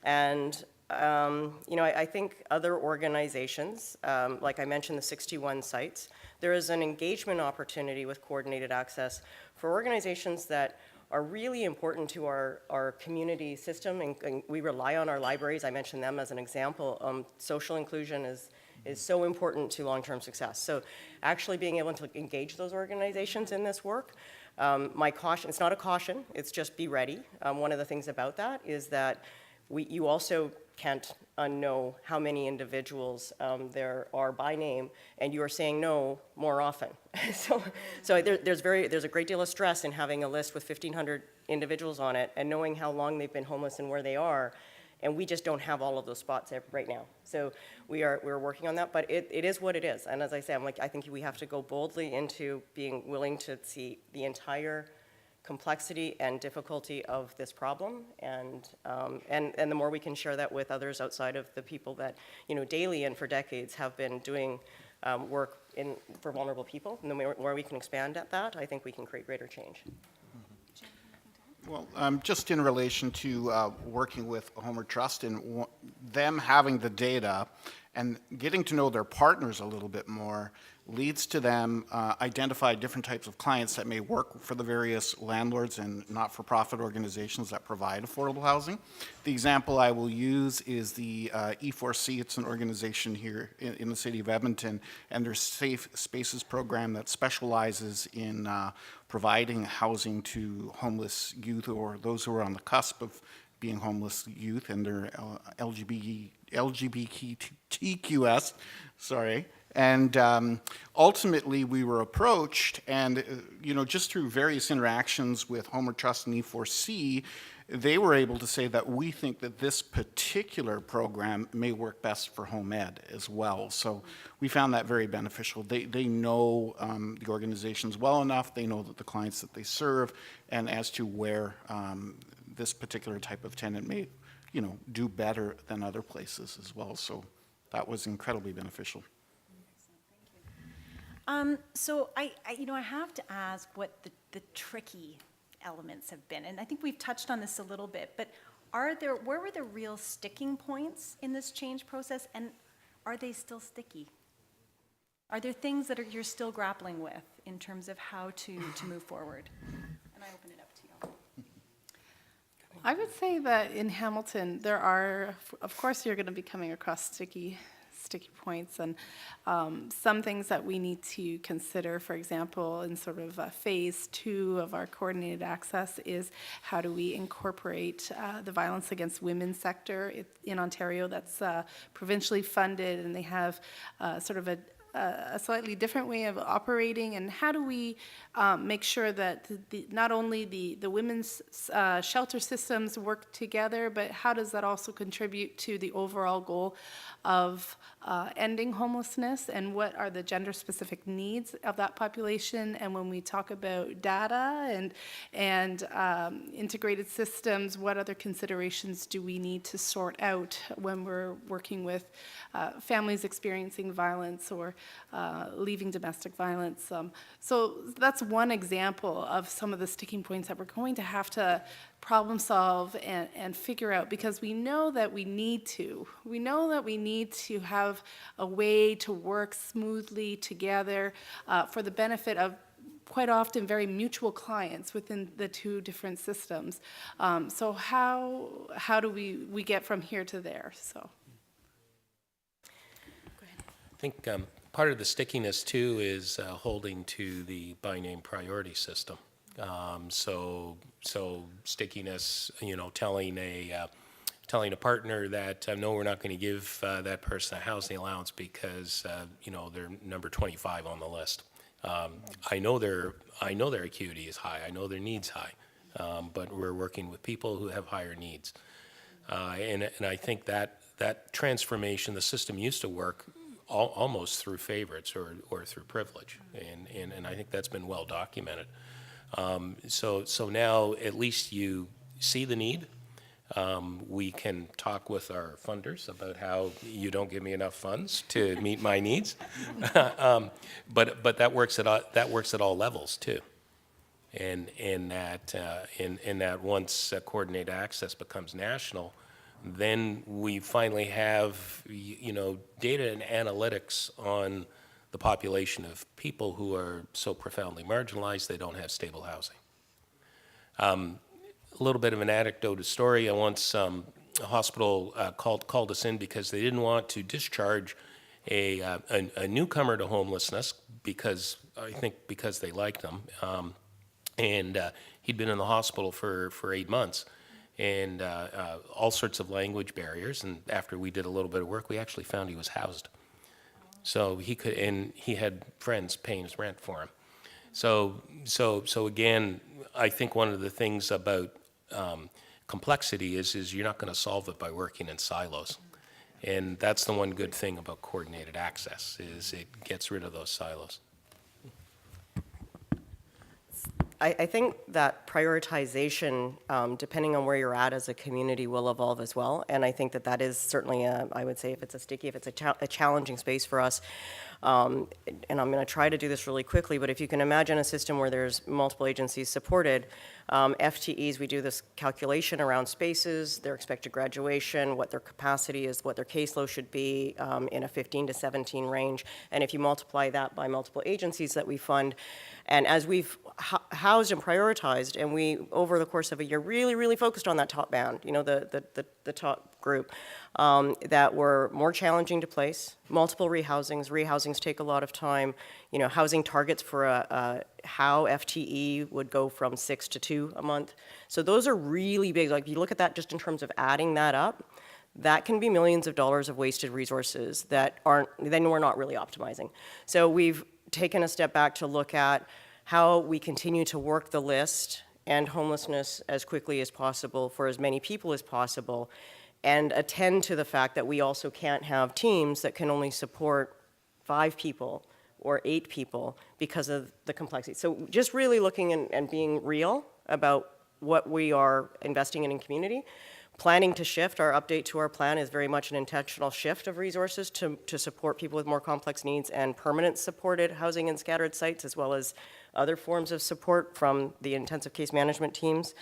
And I think other organizations, like I mentioned the 61 sites, there is an engagement opportunity with coordinated access for organizations that are really important to our community system, and we rely on our libraries. I mentioned them as an example. Social inclusion is so important to long-term success. So actually being able to engage those organizations in this work, my caution, it's not a caution, it's just be ready. One of the things about that is that you also can't unknow how many individuals there are by name, and you are saying no more often. so there's a great deal of stress in having a list with 1,500 individuals on it and knowing how long they've been homeless and where they are, and we just don't have all of those spots right now. So we're working on that, but it is what it is. And as I say, I think we have to go boldly into being willing to see the entire complexity and difficulty of this problem, and the more we can share that with others outside of the people that daily and for decades have been doing work for vulnerable people, and the more we can expand at that, I think we can create greater change. Well, just in relation to working with Homer Trust and them having the data and getting to know their partners a little bit more leads to them identify different types of clients that may work for the various landlords and not-for-profit organizations that provide affordable housing. The example I will use is the E4C. It's an organization here in the city of Edmonton, and their Safe Spaces program that specializes in providing housing to homeless youth or those who are on the cusp of being homeless youth, and their LGBTQS, sorry. And ultimately, we were approached, and just through various interactions with Homer Trust and E4C, they were able to say that we think that this particular program may work best for home ed as well. So we found that very beneficial. They know the organizations well enough. They know that the clients that they serve, and as to where this particular type of tenant may, do better than other places as well. So that was incredibly beneficial. So I have to ask what the tricky elements have been, and I think we've touched on this a little bit, but where were the real sticking points in this change process, and are they still sticky? Are there things that you're still grappling with in terms of how to move forward? And I open it up to you. I would say that in Hamilton, there are, of course, you're going to be coming across sticky points, and some things that we need to consider, for example, in sort of phase 2 of our coordinated access is how do we incorporate the violence against women sector in Ontario that's provincially funded, and they have sort of a slightly different way of operating, and how do we make sure that not only the women's shelter systems work together, but how does that also contribute to the overall goal of ending homelessness, and what are the gender-specific needs of that population? And when we talk about data and integrated systems, what other considerations do we need to sort out when we're working with families experiencing violence or leaving domestic violence? So that's one example of some of the sticking points that we're going to have to problem solve and figure out, because we know that we need to. We know that we need to have a way to work smoothly together for the benefit of quite often very mutual clients within the two different systems. So how do we get from here to there? So. I think part of the stickiness too is holding to the by name priority system. So stickiness, telling a partner that no, we're not going to give that person a housing allowance because they're number 25 on the list. I know their acuity is high. I know their needs high, but we're working with people who have higher needs, and I think that transformation, the system used to work almost through favorites or through privilege, and I think that's been well documented. So now at least you see the need. We can talk with our funders about how you don't give me enough funds to meet my needs. But that works at all levels too. And in that once coordinated access becomes national, then we finally have data and analytics on the population of people who are so profoundly marginalized they don't have stable housing. A little bit of an anecdote, a story. Once a hospital called us in because they didn't want to discharge a newcomer to homelessness because they liked them. And he'd been in the hospital for 8 months, and all sorts of language barriers. And after we did a little bit of work, we actually found he was housed. So he could, and he had friends paying his rent for him. So again, I think one of the things about complexity is you're not going to solve it by working in silos. And that's the one good thing about coordinated access, is it gets rid of those silos. I think that prioritization, depending on where you're at as a community, will evolve as well. And I think that is certainly, I would say, if it's a challenging space for us. And I'm going to try to do this really quickly, but if you can imagine a system where there's multiple agencies supported, FTEs, we do this calculation around spaces, their expected graduation, what their capacity is, what their caseload should be in a 15 to 17 range. And if you multiply that by multiple agencies that we fund, and as we've housed and prioritized, and we, over the course of a year, really focused on that top band, the top group, that were more challenging to place, multiple rehousings take a lot of time, housing targets for how FTE would go from 6 to 2 a month. So those are really big. Like, if you look at that just in terms of adding that up, that can be millions of dollars of wasted resources that then we're not really optimizing. So we've taken a step back to look at how we continue to work the list and homelessness as quickly as possible for as many people as possible, and attend to the fact that we also can't have teams that can only support 5 people or 8 people because of the complexity. So just really looking and being real about what we are investing in community. Planning to shift, our update to our plan is very much an intentional shift of resources to support people with more complex needs and permanent supported housing and scattered sites, as well as other forms of support from the intensive case management teams.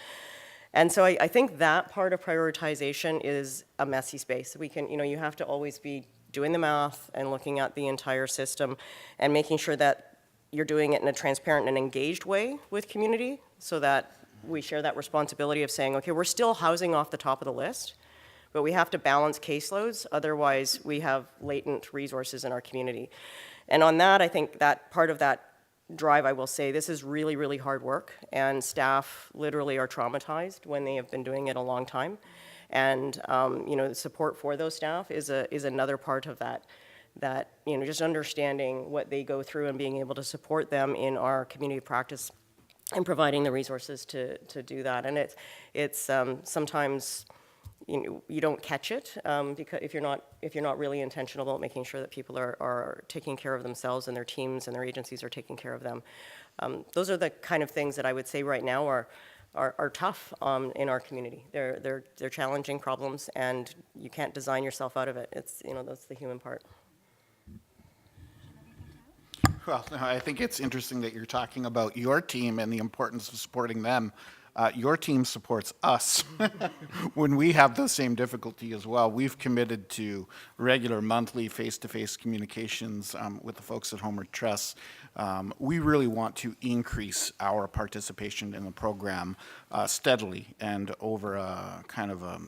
And so I think that part of prioritization is a messy space. We can, you have to always be doing the math and looking at the entire system and making sure that you're doing it in a transparent and engaged way with community, so that we share that responsibility of saying, okay, we're still housing off the top of the list, but we have to balance caseloads, otherwise we have latent resources in our community. And on that, I think that part of that drive, I will say, this is really hard work, and staff literally are traumatized when they have been doing it a long time. And the support for those staff is another part of that, just understanding what they go through and being able to support them in our community practice and providing the resources to do that. And it's sometimes you don't catch it because if you're not really intentional about making sure that people are taking care of themselves and their teams and their agencies are taking care of them. Those are the kind of things that I would say right now are tough in our community. They're challenging problems, and you can't design yourself out of it. It's that's the human part. Well, I think it's interesting that you're talking about your team and the importance of supporting them. Your team supports us when we have the same difficulty as well. We've committed to regular monthly face-to-face communications with the folks at Homer Trust. We really want to increase our participation in the program steadily and over a kind of a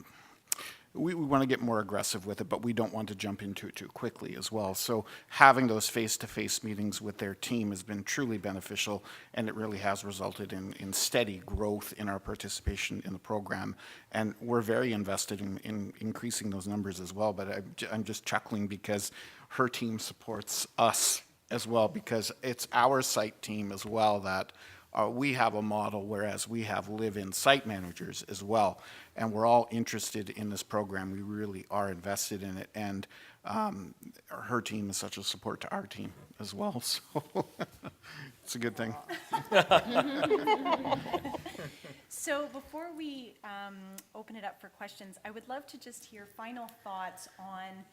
we want to get more aggressive with it, but we don't want to jump into it too quickly as well. So having those face-to-face meetings with their team has been truly beneficial, and it really has resulted in steady growth in our participation in the program. And we're very invested in increasing those numbers as well, but I'm just chuckling because her team supports us as well, because it's our site team as well that we have a model, whereas we have live-in site managers as well, and we're all interested in this program. We really are invested in it, and her team is such a support to our team as well. So It's a good thing. So before we open it up for questions, I would love to just hear final thoughts on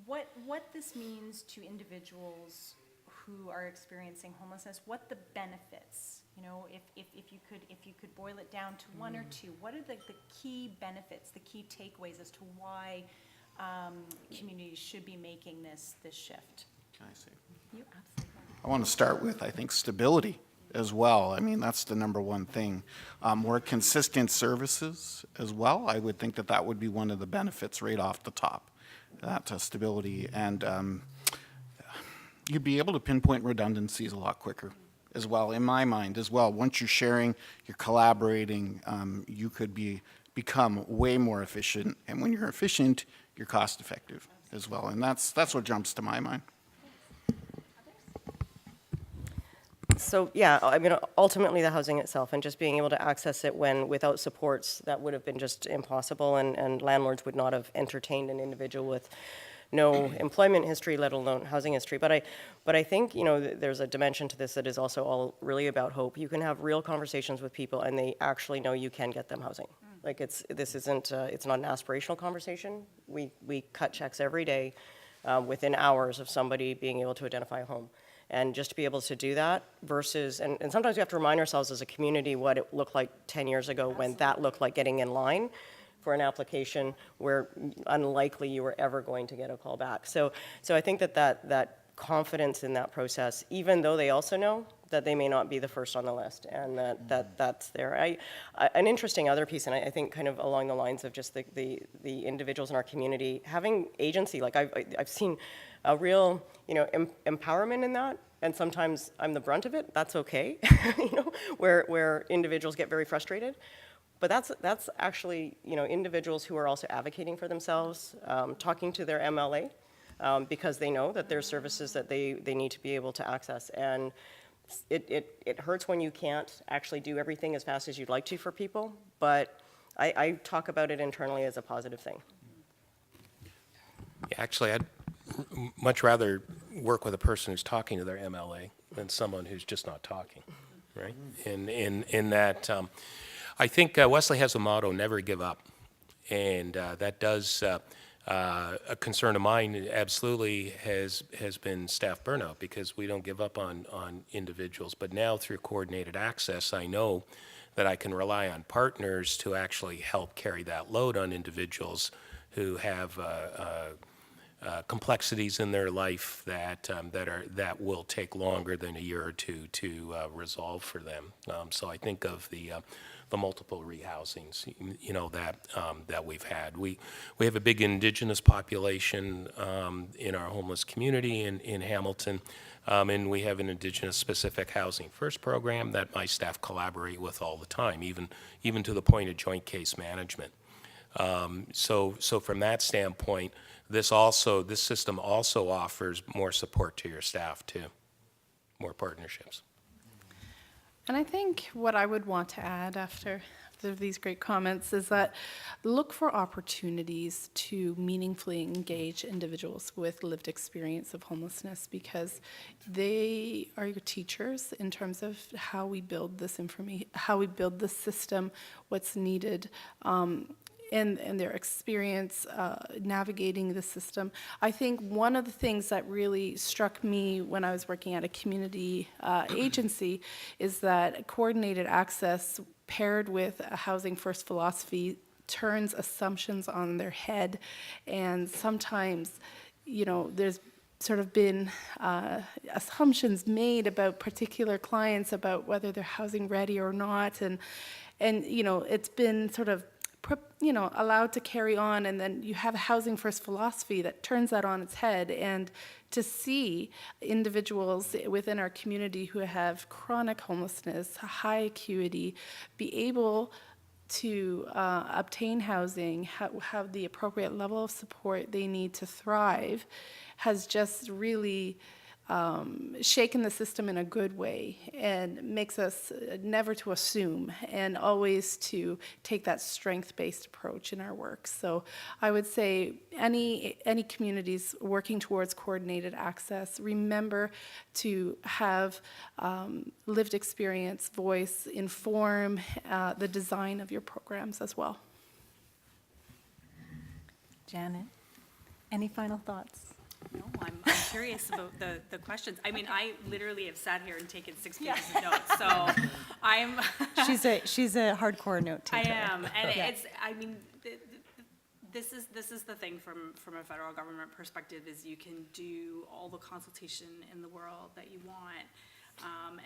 what this means to individuals who are experiencing homelessness, what the benefits, you know, if you could boil it down to one or two, what are the key benefits, the key takeaways as to why communities should be making this shift? Can I say? You absolutely. I want to start with, I think, stability as well. I mean, that's the number one thing. More consistent services as well. I would think that would be one of the benefits right off the top, that stability. And you'd be able to pinpoint redundancies a lot quicker as well, in my mind as well. Once you're sharing, you're collaborating, you could become way more efficient. And when you're efficient, you're cost effective as well. And that's what jumps to my mind. So yeah, I mean, ultimately the housing itself and just being able to access it when without supports, that would have been just impossible, and landlords would not have entertained an individual with no employment history, let alone housing history. But I think, you know, there's a dimension to this that is also all really about hope. You can have real conversations with people and they actually know you can get them housing. Like it's not an aspirational conversation. We cut checks every day within hours of somebody being able to identify a home. And just to be able to do that versus, and sometimes we have to remind ourselves as a community what it looked like 10 years ago when that looked like getting in line for an application where unlikely you were ever going to get a call back. So I think that confidence in that process, even though they also know that they may not be the first on the list, and that's there. An interesting other piece, and I think kind of along the lines of just the individuals in our community having agency. Like I've seen a real, you know, empowerment in that, and sometimes I'm the brunt of it. That's okay, you know, where individuals get very frustrated. But that's actually, you know, individuals who are also advocating for themselves, talking to their MLA, because they know that there's services that they need to be able to access. And it hurts when you can't actually do everything as fast as you'd like to for people, but I talk about it internally as a positive thing. Actually, I'd much rather work with a person who's talking to their MLA than someone who's just not talking, right? In that, I think Wesley has a motto, never give up. And that does, a concern of mine absolutely has been staff burnout, because we don't give up on individuals. But now through coordinated access, I know that I can rely on partners to actually help carry that load on individuals who have complexities in their life that will take longer than a year or two to resolve for them. So I think of the multiple rehousings, you know, that we've had. We have a big Indigenous population in our homeless community in Hamilton, and we have an Indigenous specific housing first program that my staff collaborate with all the time, even to the point of joint case management. So from that standpoint, this system also offers more support to your staff too, more partnerships. And I think what I would want to add after these great comments is that look for opportunities to meaningfully engage individuals with lived experience of homelessness, because they are your teachers in terms of how we build this information, how we build the system, what's needed, and their experience navigating the system. I think one of the things that really struck me when I was working at a community agency is that coordinated access paired with a housing first philosophy turns assumptions on their head. And sometimes, you know, there's sort of been assumptions made about particular clients about whether they're housing ready or not. And you know, it's been sort of allowed to carry on, and then you have a housing first philosophy that turns that on its head. And to see individuals within our community who have chronic homelessness, high acuity, be able to obtain housing, have the appropriate level of support they need to thrive, has just really shaken the system in a good way and makes us never to assume and always to take that strength-based approach in our work. So I would say any communities working towards coordinated access, remember to have lived experience, voice, inform the design of your programs as well. Janet, any final thoughts? No, I'm curious about the questions. I mean, I literally have sat here and taken 6 pages of notes, so I'm. She's a hardcore note taker. I am, and Yeah. it's. I mean, this is the thing from a federal government perspective is you can do all the consultation in the world that you want.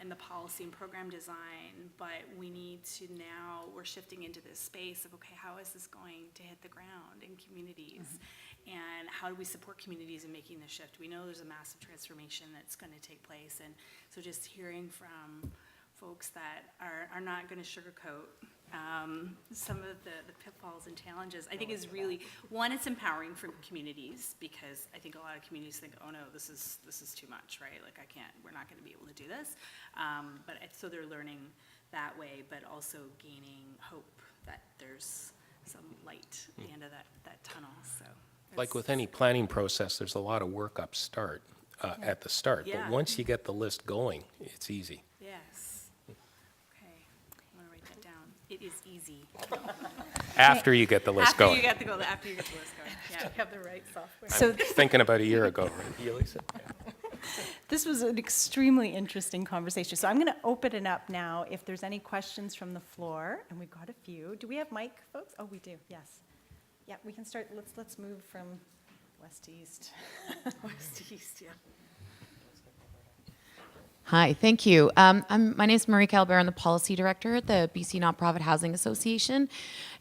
And the policy and program design, but we need to now, we're shifting into this space of, okay, how is this going to hit the ground in communities? And how do we support communities in making the shift? We know there's a massive transformation that's going to take place, and so just hearing from folks that are not going to sugarcoat some of the pitfalls and challenges, I think is really, one, it's empowering for communities, because I think a lot of communities think, oh no, this is too much, right? Like we're not going to be able to do this. So they're learning that way, but also gaining hope that there's some light at the end of that tunnel, so. Like with any planning process, there's a lot of work at the start. Yeah. But once you get the list going, it's easy. Yes. Okay, I'm gonna write that down. It is easy. After you get the list After going. you get the list going, yeah. Have the right software. So Thinking about a year ago, right, Yolisa? this was an extremely interesting conversation. So I'm going to open it up now if there's any questions from the floor, and we've got a few. Do we have mic, folks? Oh, we do, yes. Yeah, we can start. Let's move from west to east. West to east, yeah. Hi, thank you. My name is Marie Calbert. I'm the Policy Director at the BC Nonprofit Housing Association.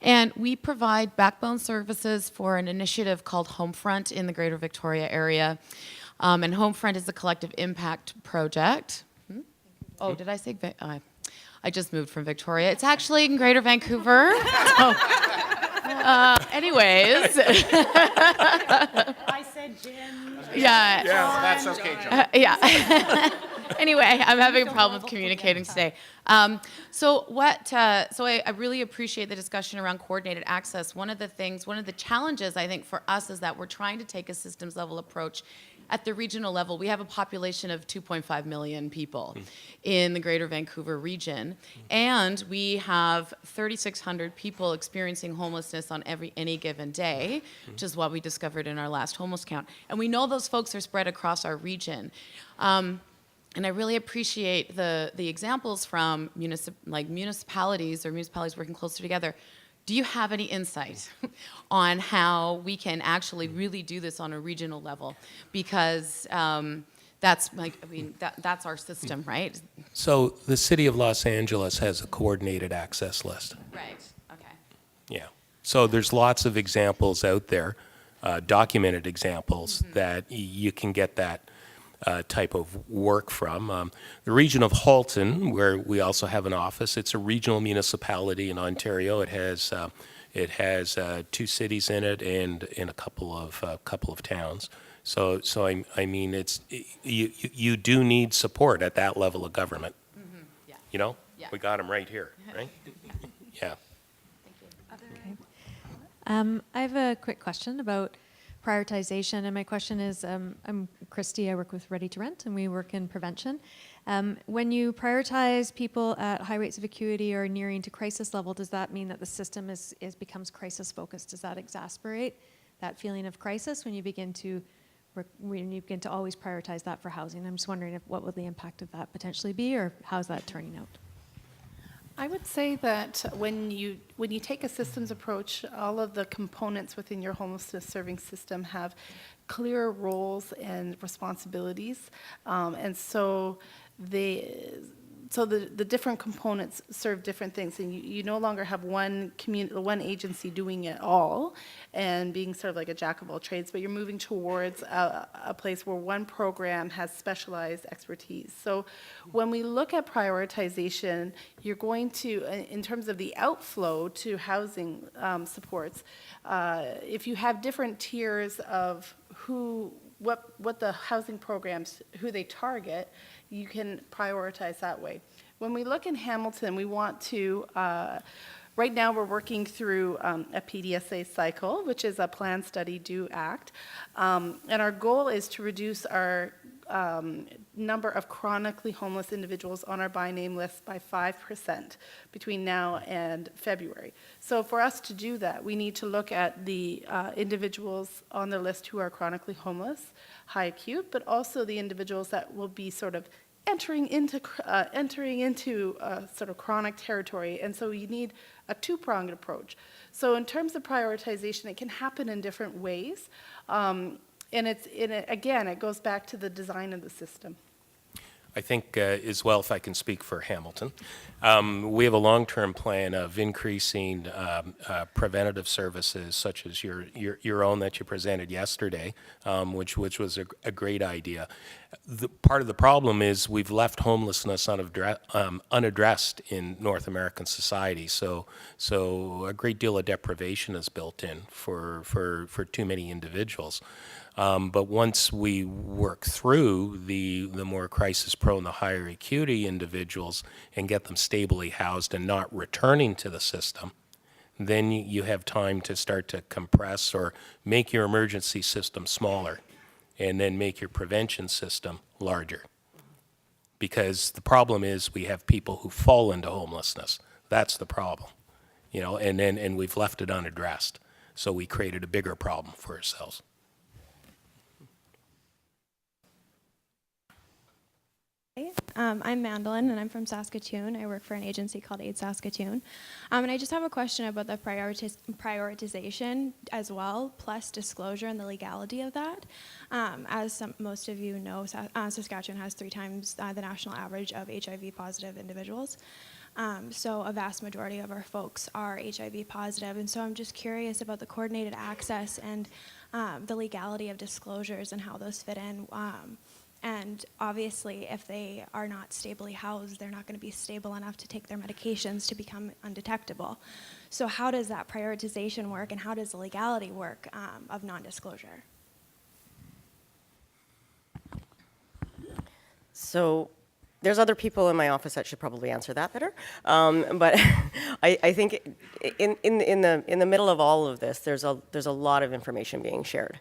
And we provide backbone services for an initiative called Homefront in the Greater Victoria area. And Homefront is a collective impact project. Oh, did I say? I just moved from Victoria. It's actually in Greater Vancouver. Anyways. I said Jim. Yeah. That's okay, Joe. Yeah. Anyway, I'm having a problem with communicating today. So I really appreciate the discussion around coordinated access. One of the challenges I think for us is that we're trying to take a systems level approach. At the regional level, we have a population of 2.5 million people in the Greater Vancouver region, and we have 3,600 people experiencing homelessness on any given day, which is what we discovered in our last homeless count. And we know those folks are spread across our region. And I really appreciate the examples from municipalities working closer together. Do you have any insight on how we can actually really do this on a regional level? Because that's our system, right? So the city of Los Angeles has a coordinated access list. Right. Okay. Yeah. So there's lots of examples out there, documented examples that you can get that type of work from. The region of Halton, where we also have an office, it's a regional municipality in Ontario. It has 2 cities in it and a couple of towns. So I mean, you do need support at that level of government. Yeah. You know, Yeah. we got them right here, right? Yeah. I have a quick question about prioritization, and my question is, I'm Christy, I work with Ready to Rent, and we work in prevention. When you prioritize people at high rates of acuity or nearing to crisis level, does that mean that the system becomes crisis focused? Does that exacerbate that feeling of crisis when you begin to always prioritize that for housing? I'm just wondering what would the impact of that potentially be, or how's that turning out? I would say that when you take a systems approach, all of the components within your homelessness serving system have clear roles and responsibilities, and so the different components serve different things, and you no longer have one agency doing it all and being sort of like a jack of all trades, but you're moving towards a place where one program has specialized expertise. So when we look at prioritization, you're going to, in terms of the outflow to housing supports, if you have different tiers of who what the housing programs, who they target, you can prioritize that way. When we look in Hamilton, we want to, right now we're working through a PDSA cycle, which is a Plan, Study, Do, Act. And our goal is to reduce our number of chronically homeless individuals on our by name list by 5% between now and February. So for us to do that, we need to look at the individuals on the list who are chronically homeless, high acute, but also the individuals that will be sort of entering into sort of chronic territory. And so you need a two-pronged approach. So in terms of prioritization, it can happen in different ways. And again, it goes back to the design of the system. I think as well, if I can speak for Hamilton, we have a long-term plan of increasing preventative services such as your own that you presented yesterday, which was a great idea. Part of the problem is we've left homelessness unaddressed in North American society. So a great deal of deprivation is built in for too many individuals. But once we work through the more crisis-prone, the higher acuity individuals and get them stably housed and not returning to the system, then you have time to start to compress or make your emergency system smaller and then make your prevention system larger. Because the problem is we have people who fall into homelessness. That's the problem, and we've left it unaddressed. So we created a bigger problem for ourselves. I'm Mandolin, and I'm from Saskatoon. I work for an agency called Aid Saskatoon. And I just have a question about the prioritization as well, plus disclosure and the legality of that. As most of you know, Saskatchewan has 3 times the national average of HIV-positive individuals. So a vast majority of our folks are HIV positive. And so I'm just curious about the coordinated access and the legality of disclosures and how those fit in. And obviously, if they are not stably housed, they're not going to be stable enough to take their medications to become undetectable. So how does that prioritization work, and how does the legality work of non-disclosure? So there's other people in my office that should probably answer that better. But I think in the middle of all of this, there's a lot of information being shared.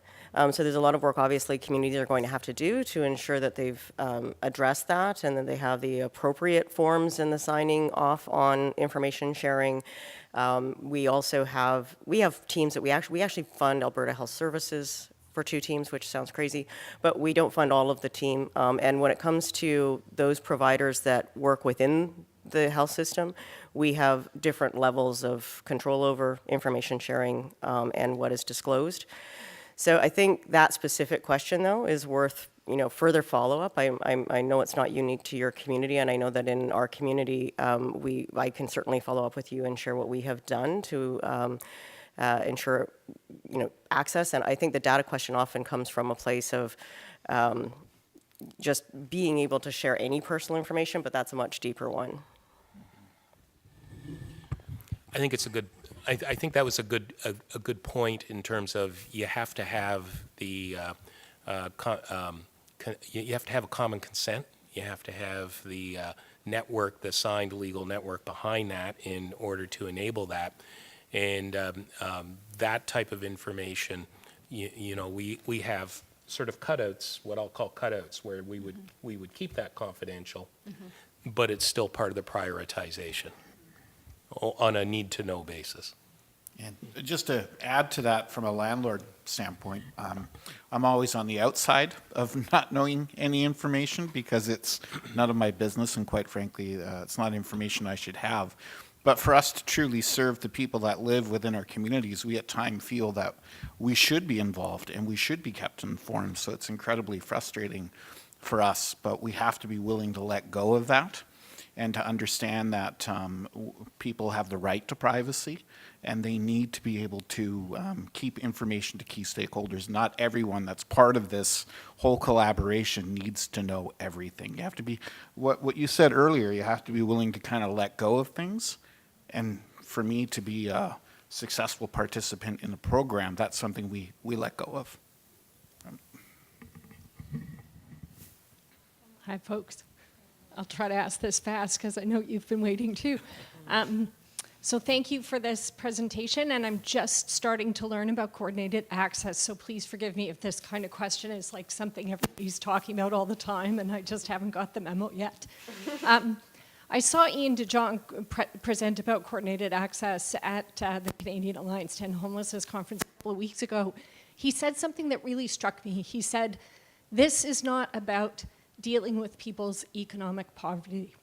So there's a lot of work, obviously, communities are going to have to do to ensure that they've addressed that and that they have the appropriate forms in the signing off on information sharing. We have teams that we actually fund Alberta Health Services for 2 teams, which sounds crazy, but we don't fund all of the team. And when it comes to those providers that work within the health system, we have different levels of control over information sharing and what is disclosed. So I think that specific question, though, is worth further follow-up. I know it's not unique to your community, and I know that in our community, I can certainly follow up with you and share what we have done to ensure access. And I think the data question often comes from a place of just being able to share any personal information, but that's a much deeper one. I think it's a good. I think that was a good point in terms of you have to have the you have to have a common consent. You have to have the network, the signed legal network behind that in order to enable that. And that type of information, we have sort of cutouts, what I'll call cutouts, where we would keep that confidential, but it's still part of the prioritization on a need-to-know basis. And just to add to that from a landlord standpoint, I'm always on the outside of not knowing any information because it's none of my business, and quite frankly, it's not information I should have. But for us to truly serve the people that live within our communities, we at times feel that we should be involved and we should be kept informed. So it's incredibly frustrating for us, but we have to be willing to let go of that and to understand that people have the right to privacy and they need to be able to keep information to key stakeholders. Not everyone that's part of this whole collaboration needs to know everything. You have to be, what you said earlier, you have to be willing to kind of let go of things. And for me to be a successful participant in the program, that's something we let go of. Hi, folks. I'll try to ask this fast because I know you've been waiting too. So thank you for this presentation, and I'm just starting to learn about coordinated access, so please forgive me if this kind of question is like something everybody's talking about all the time and I just haven't got the memo yet. I saw Ian DeJong present about coordinated access at the Canadian Alliance to End Homelessness conference a couple of weeks ago. He said something that really struck me. He said, this is not about dealing with people's economic poverty.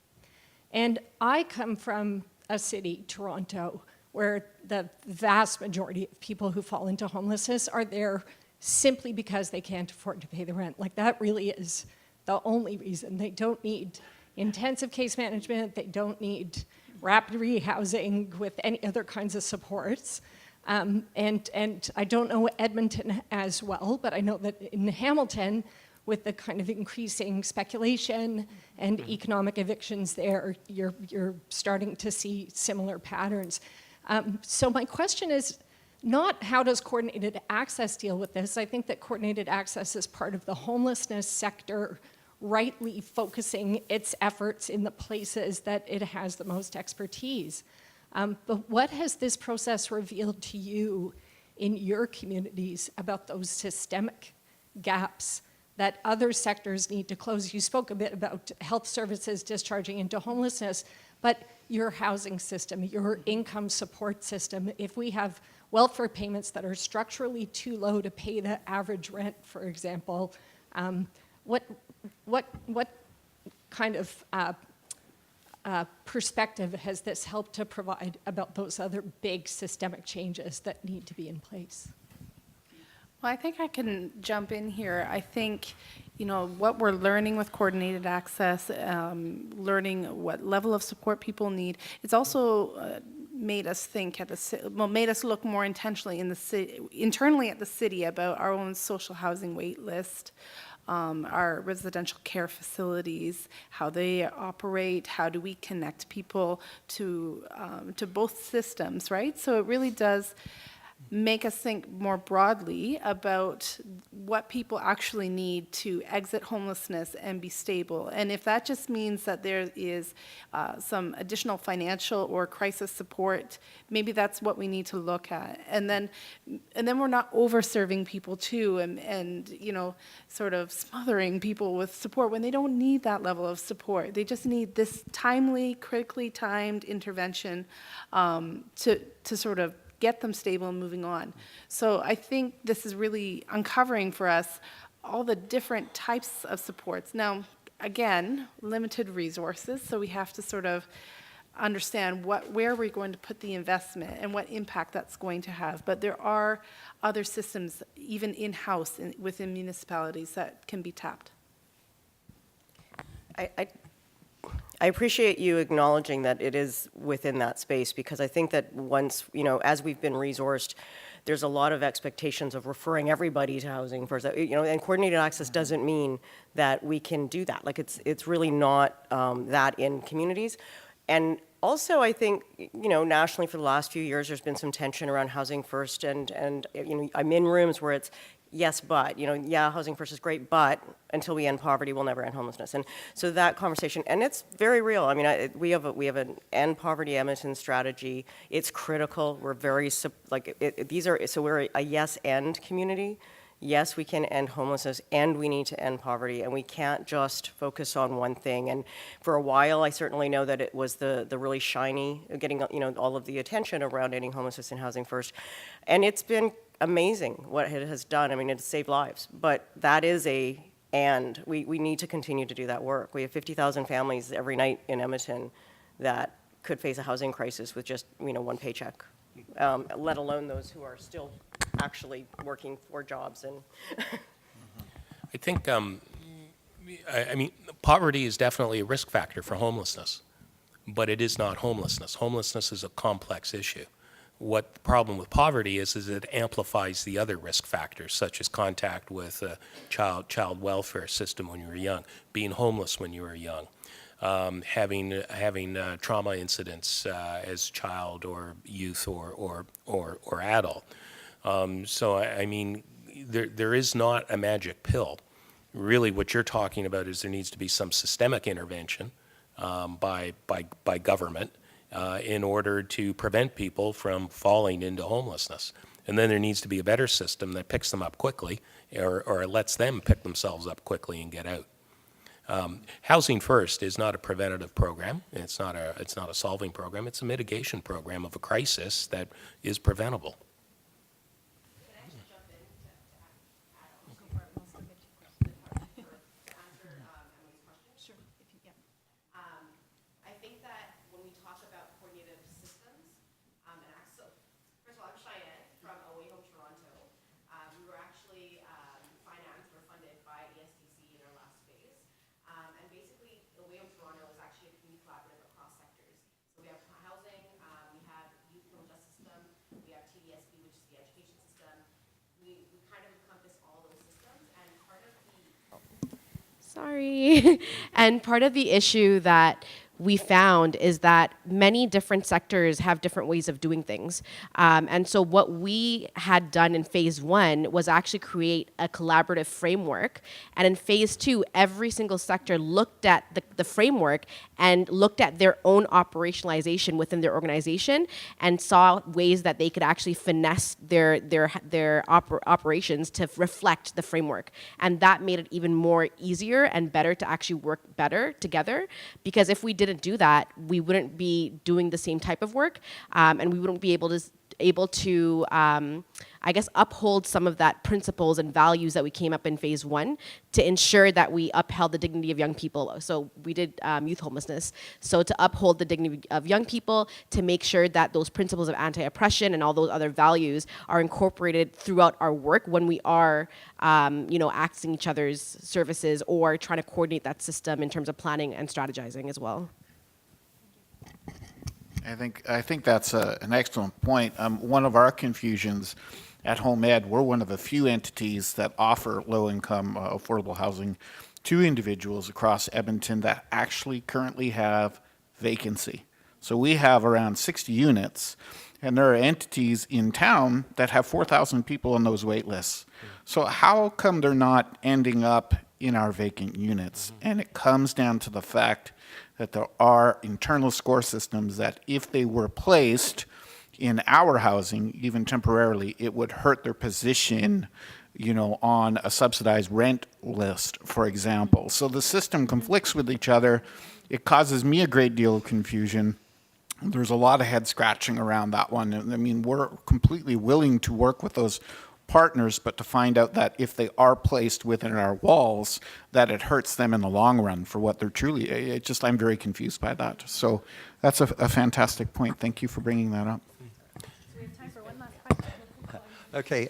And I come from a city, Toronto, where the vast majority of people who fall into homelessness are there simply because they can't afford to pay the rent. Like, that really is the only reason. They don't need intensive case management, they don't need rapid rehousing with any other kinds of supports. And I don't know Edmonton as well, but I know that in Hamilton, with the kind of increasing speculation and economic evictions there, you're starting to see similar patterns. So my question is not how does coordinated access deal with this? I think that coordinated access is part of the homelessness sector rightly focusing its efforts in the places that it has the most expertise. But what has this process revealed to you in your communities about those systemic gaps that other sectors need to close? You spoke a bit about health services discharging into homelessness, but your housing system, your income support system, if we have welfare payments that are structurally too low to pay the average rent, for example, what kind of perspective has this helped to provide about those other big systemic changes that need to be in place? Well, I think I can jump in here. I think, what we're learning with coordinated access, learning what level of support people need, it's also made us think made us look more intentionally internally at the city about our own social housing wait list, our residential care facilities, how they operate, how do we connect people to both systems, right? So it really does make us think more broadly about what people actually need to exit homelessness and be stable. And if that just means that there is some additional financial or crisis support, maybe that's what we need to look at. And then we're not over-serving people too, and sort of smothering people with support when they don't need that level of support. They just need this timely, critically timed intervention to sort of get them stable and moving on. So I think this is really uncovering for us all the different types of supports. Now, again, limited resources, so we have to sort of understand where we're going to put the investment and what impact that's going to have. But there are other systems, even in-house within municipalities, that can be tapped. I appreciate you acknowledging that it is within that space, because I think that once, as we've been resourced, there's a lot of expectations of referring everybody to housing first, and coordinated access doesn't mean that we can do that. Like, it's really not that in communities. And also, I think, nationally for the last few years, there's been some tension around housing first, and I'm in rooms where it's, yes, but, housing first is great, but until we end poverty, we'll never end homelessness. And so that conversation, and it's very real. I mean, we have an end poverty Edmonton strategy. It's critical. We're very, so we're a yes and community. Yes, we can end homelessness, and we need to end poverty, and we can't just focus on one thing. And for a while, I certainly know that it was the really shiny, getting all of the attention around ending homelessness and housing first, and it's been amazing what it has done. I mean, it's saved lives, but that is and we need to continue to do that work. We have 50,000 families every night in Edmonton that could face a housing crisis with just one paycheck, let alone those who are still actually working 4 jobs. And I think, I mean, poverty is definitely a risk factor for homelessness, but it is not homelessness. Homelessness is a complex issue. What the problem with poverty is it amplifies the other risk factors, such as contact with a child welfare system when you were young, being homeless when you were young, having trauma incidents as child or youth or adult. So I mean, there is not a magic pill, really what you're talking about is there needs to be some systemic intervention by government in order to prevent people from falling into homelessness. And then there needs to be a better system that picks them up quickly or lets them pick themselves up quickly and get out. Housing First is not a preventative program. It's not a solving program. It's a mitigation program of a crisis that is preventable. I think that when we talk about coordinated systems and access, so first of all, I'm Cheyenne from Away Home Toronto. We were actually financed or funded by ESDC in our last phase. And basically, Away Home Toronto is actually a community collaborative across sectors. So we have housing, we have youth criminal justice system, we have TDSP, which is the education system. We kind of encompass all those systems, and part of the Sorry. And part of the issue that we found is that many different sectors have different ways of doing things. And so what we had done in phase 1 was actually create a collaborative framework. And in phase 2, every single sector looked at the framework and looked at their own operationalization within their organization and saw ways that they could actually finesse their operations to reflect the framework. And that made it even more easier and better to actually work better together, because if we didn't do that, we wouldn't be doing the same type of work, and we wouldn't be able to I guess, uphold some of that principles and values that we came up in phase 1 to ensure that we upheld the dignity of young people. So we did youth homelessness. So to uphold the dignity of young people, to make sure that those principles of anti-oppression and all those other values are incorporated throughout our work when we are, accessing each other's services or trying to coordinate that system in terms of planning and strategizing as well. I think that's an excellent point. One of our confusions at Home Ed, we're one of a few entities that offer low-income affordable housing to individuals across Edmonton that actually currently have vacancy. So we have around 60 units, and there are entities in town that have 4,000 people on those wait lists. So how come they're not ending up in our vacant units? And it comes down to the fact that there are internal score systems that if they were placed in our housing, even temporarily, it would hurt their position, on a subsidized rent list, for example. So the system conflicts with each other. It causes me a great deal of confusion. There's a lot of head scratching around that one. And I mean, we're completely willing to work with those partners, but to find out that if they are placed within our walls, that it hurts them in the long run for what they're truly, I'm very confused by that. So that's a fantastic point. Thank you for bringing that up. So we have time for one last question. Okay,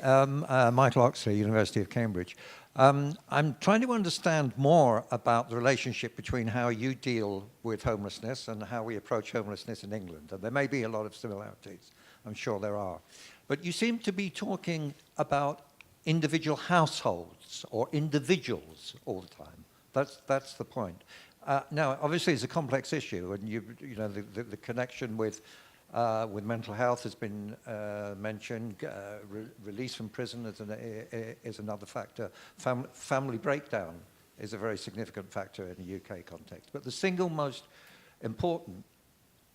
Michael Oxley, University of Cambridge. I'm trying to understand more about the relationship between how you deal with homelessness and how we approach homelessness in England. And there may be a lot of similarities. I'm sure there are. But you seem to be talking about individual households or individuals all the time. That's the point. Now, obviously, it's a complex issue, and the connection with mental health has been mentioned. Release from prison is another factor. Family breakdown is a very significant factor in the UK context. But the single most important,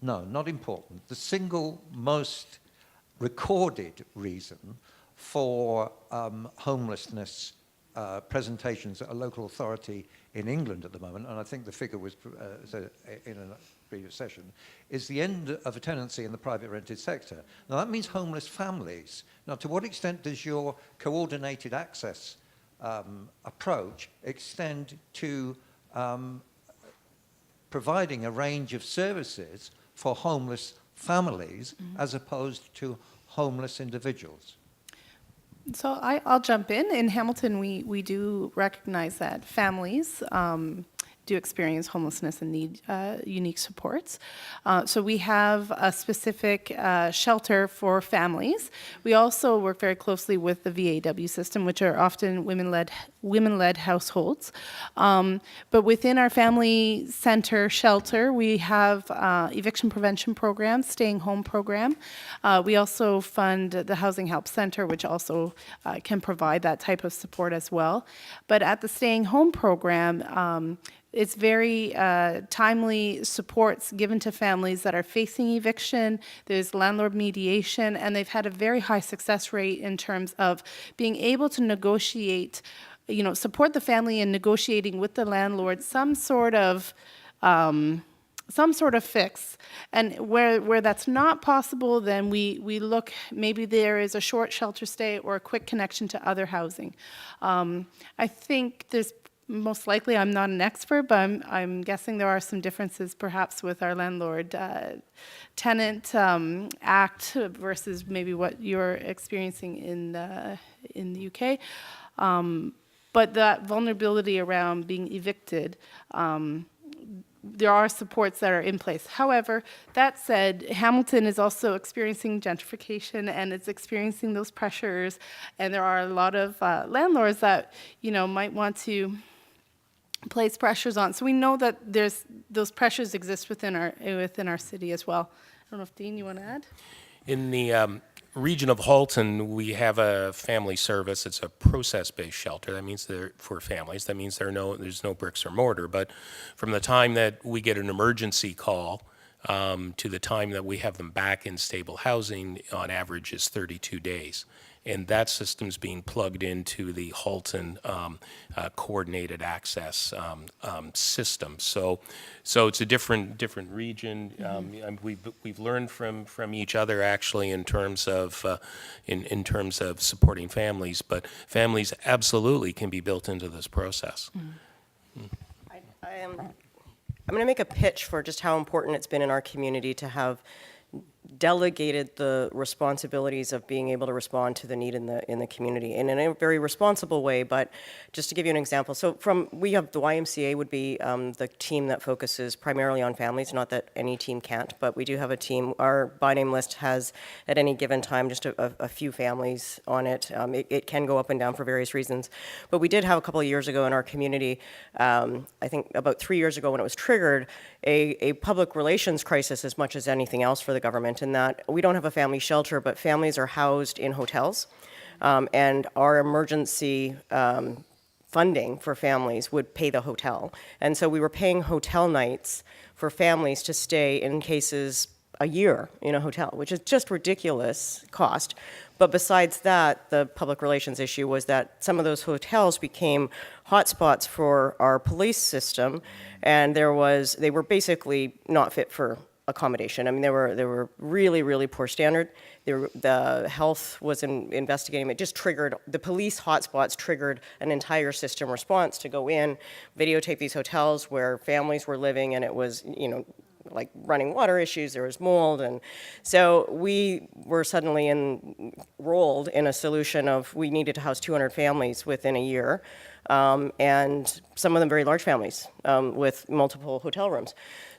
no, not important, the single most recorded reason for homelessness presentations at a local authority in England at the moment, and I think the figure was in a previous session, is the end of a tenancy in the private rented sector. Now that means homeless families. Now to what extent does your coordinated access approach extend to providing a range of services for homeless families as opposed to homeless individuals? So I'll jump in. In Hamilton, we do recognize that families do experience homelessness and need unique supports. So we have a specific shelter for families. We also work very closely with the VAW system, which are often women-led women-led households. But within our family center shelter, we have eviction prevention programs, staying home program. We also fund the Housing Help Center, which also can provide that type of support as well. But at the staying home program, it's very timely supports given to families that are facing eviction. There's landlord mediation, and they've had a very high success rate in terms of being able to negotiate, support the family in negotiating with the landlord some sort of fix. And where that's not possible, then we look, maybe there is a short shelter stay or a quick connection to other housing. I think there's most likely, I'm not an expert, but I'm guessing there are some differences perhaps with our landlord-tenant act versus maybe what you're experiencing in the UK. But that vulnerability around being evicted, there are supports that are in place. However, that said, Hamilton is also experiencing gentrification, and it's experiencing those pressures, and there are a lot of landlords that might want to place pressures on. So we know that those pressures exist within our city as well. I don't know if Dean, you want to add? In the region of Halton, we have a family service. It's a process-based shelter. That means for families. That means there's no bricks or mortar. But from the time that we get an emergency call to the time that we have them back in stable housing, on average, is 32 days. And that system's being plugged into the Halton coordinated access system. So it's a different region. We've learned from each other actually in terms of in terms of supporting families, but families absolutely can be built into this process. I'm going to make a pitch for just how important it's been in our community to have delegated the responsibilities of being able to respond to the need in the community, and in a very responsible way. But just to give you an example, so we have the YMCA would be the team that focuses primarily on families. Not that any team can't, but we do have a team. Our by name list has at any given time just a few families on it. It can go up and down for various reasons, but we did have a couple of years ago in our community, I think about 3 years ago when it was triggered, a public relations crisis as much as anything else for the government, in that we don't have a family shelter, but families are housed in hotels, and our emergency funding for families would pay the hotel. And so we were paying hotel nights for families to stay in cases a year in a hotel, which is just ridiculous cost. But besides that, the public relations issue was that some of those hotels became hotspots for our police system, and they were basically not fit for accommodation. I mean, they were really, really poor standard. The health was investigating. It just triggered, the police hotspots triggered an entire system response to go in, videotape these hotels where families were living, and it was, like running water issues, there was mold. And so we were suddenly enrolled in a solution of we needed to house 200 families within a year, and some of them very large families with multiple hotel rooms.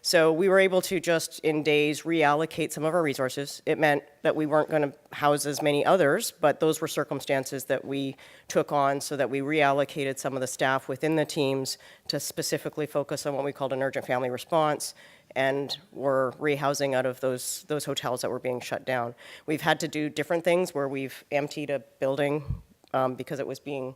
So we were able to just in days reallocate some of our resources. It meant that we weren't going to house as many others, but those were circumstances that we took on, so that we reallocated some of the staff within the teams to specifically focus on what we called an urgent family response, and we're rehousing out of those hotels that were being shut down. We've had to do different things where we've emptied a building because it was being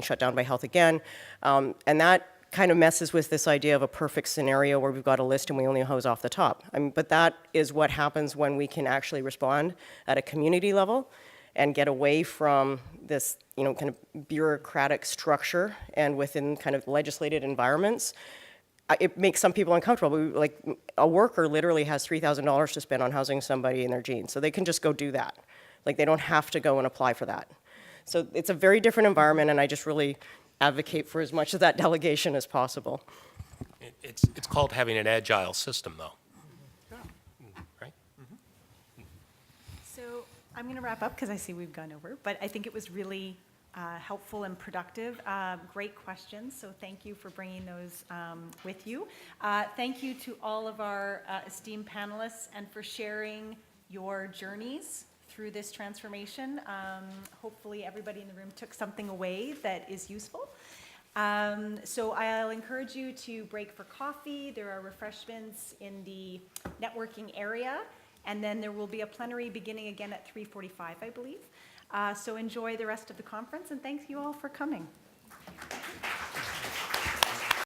shut down by health again, and that kind of messes with this idea of a perfect scenario where we've got a list and we only hose off the top. But that is what happens when we can actually respond at a community level and get away from this, kind of bureaucratic structure and within kind of legislated environments. It makes some people uncomfortable. Like a worker literally has $3,000 to spend on housing somebody in their jeans, so they can just go do that. Like they don't have to go and apply for that. So it's a very different environment, and I just really advocate for as much of that delegation as possible. It's called having an agile system, though. Right? So I'm going to wrap up because I see we've gone over, but I think it was really helpful and productive. Great questions, so thank you for bringing those with you. Thank you to all of our esteemed panelists and for sharing your journeys through this transformation. Hopefully everybody in the room took something away that is useful. So I'll encourage you to break for coffee. There are refreshments in the networking area, and then there will be a plenary beginning again at 3:45, I believe. So enjoy the rest of the conference, and thank you all for coming.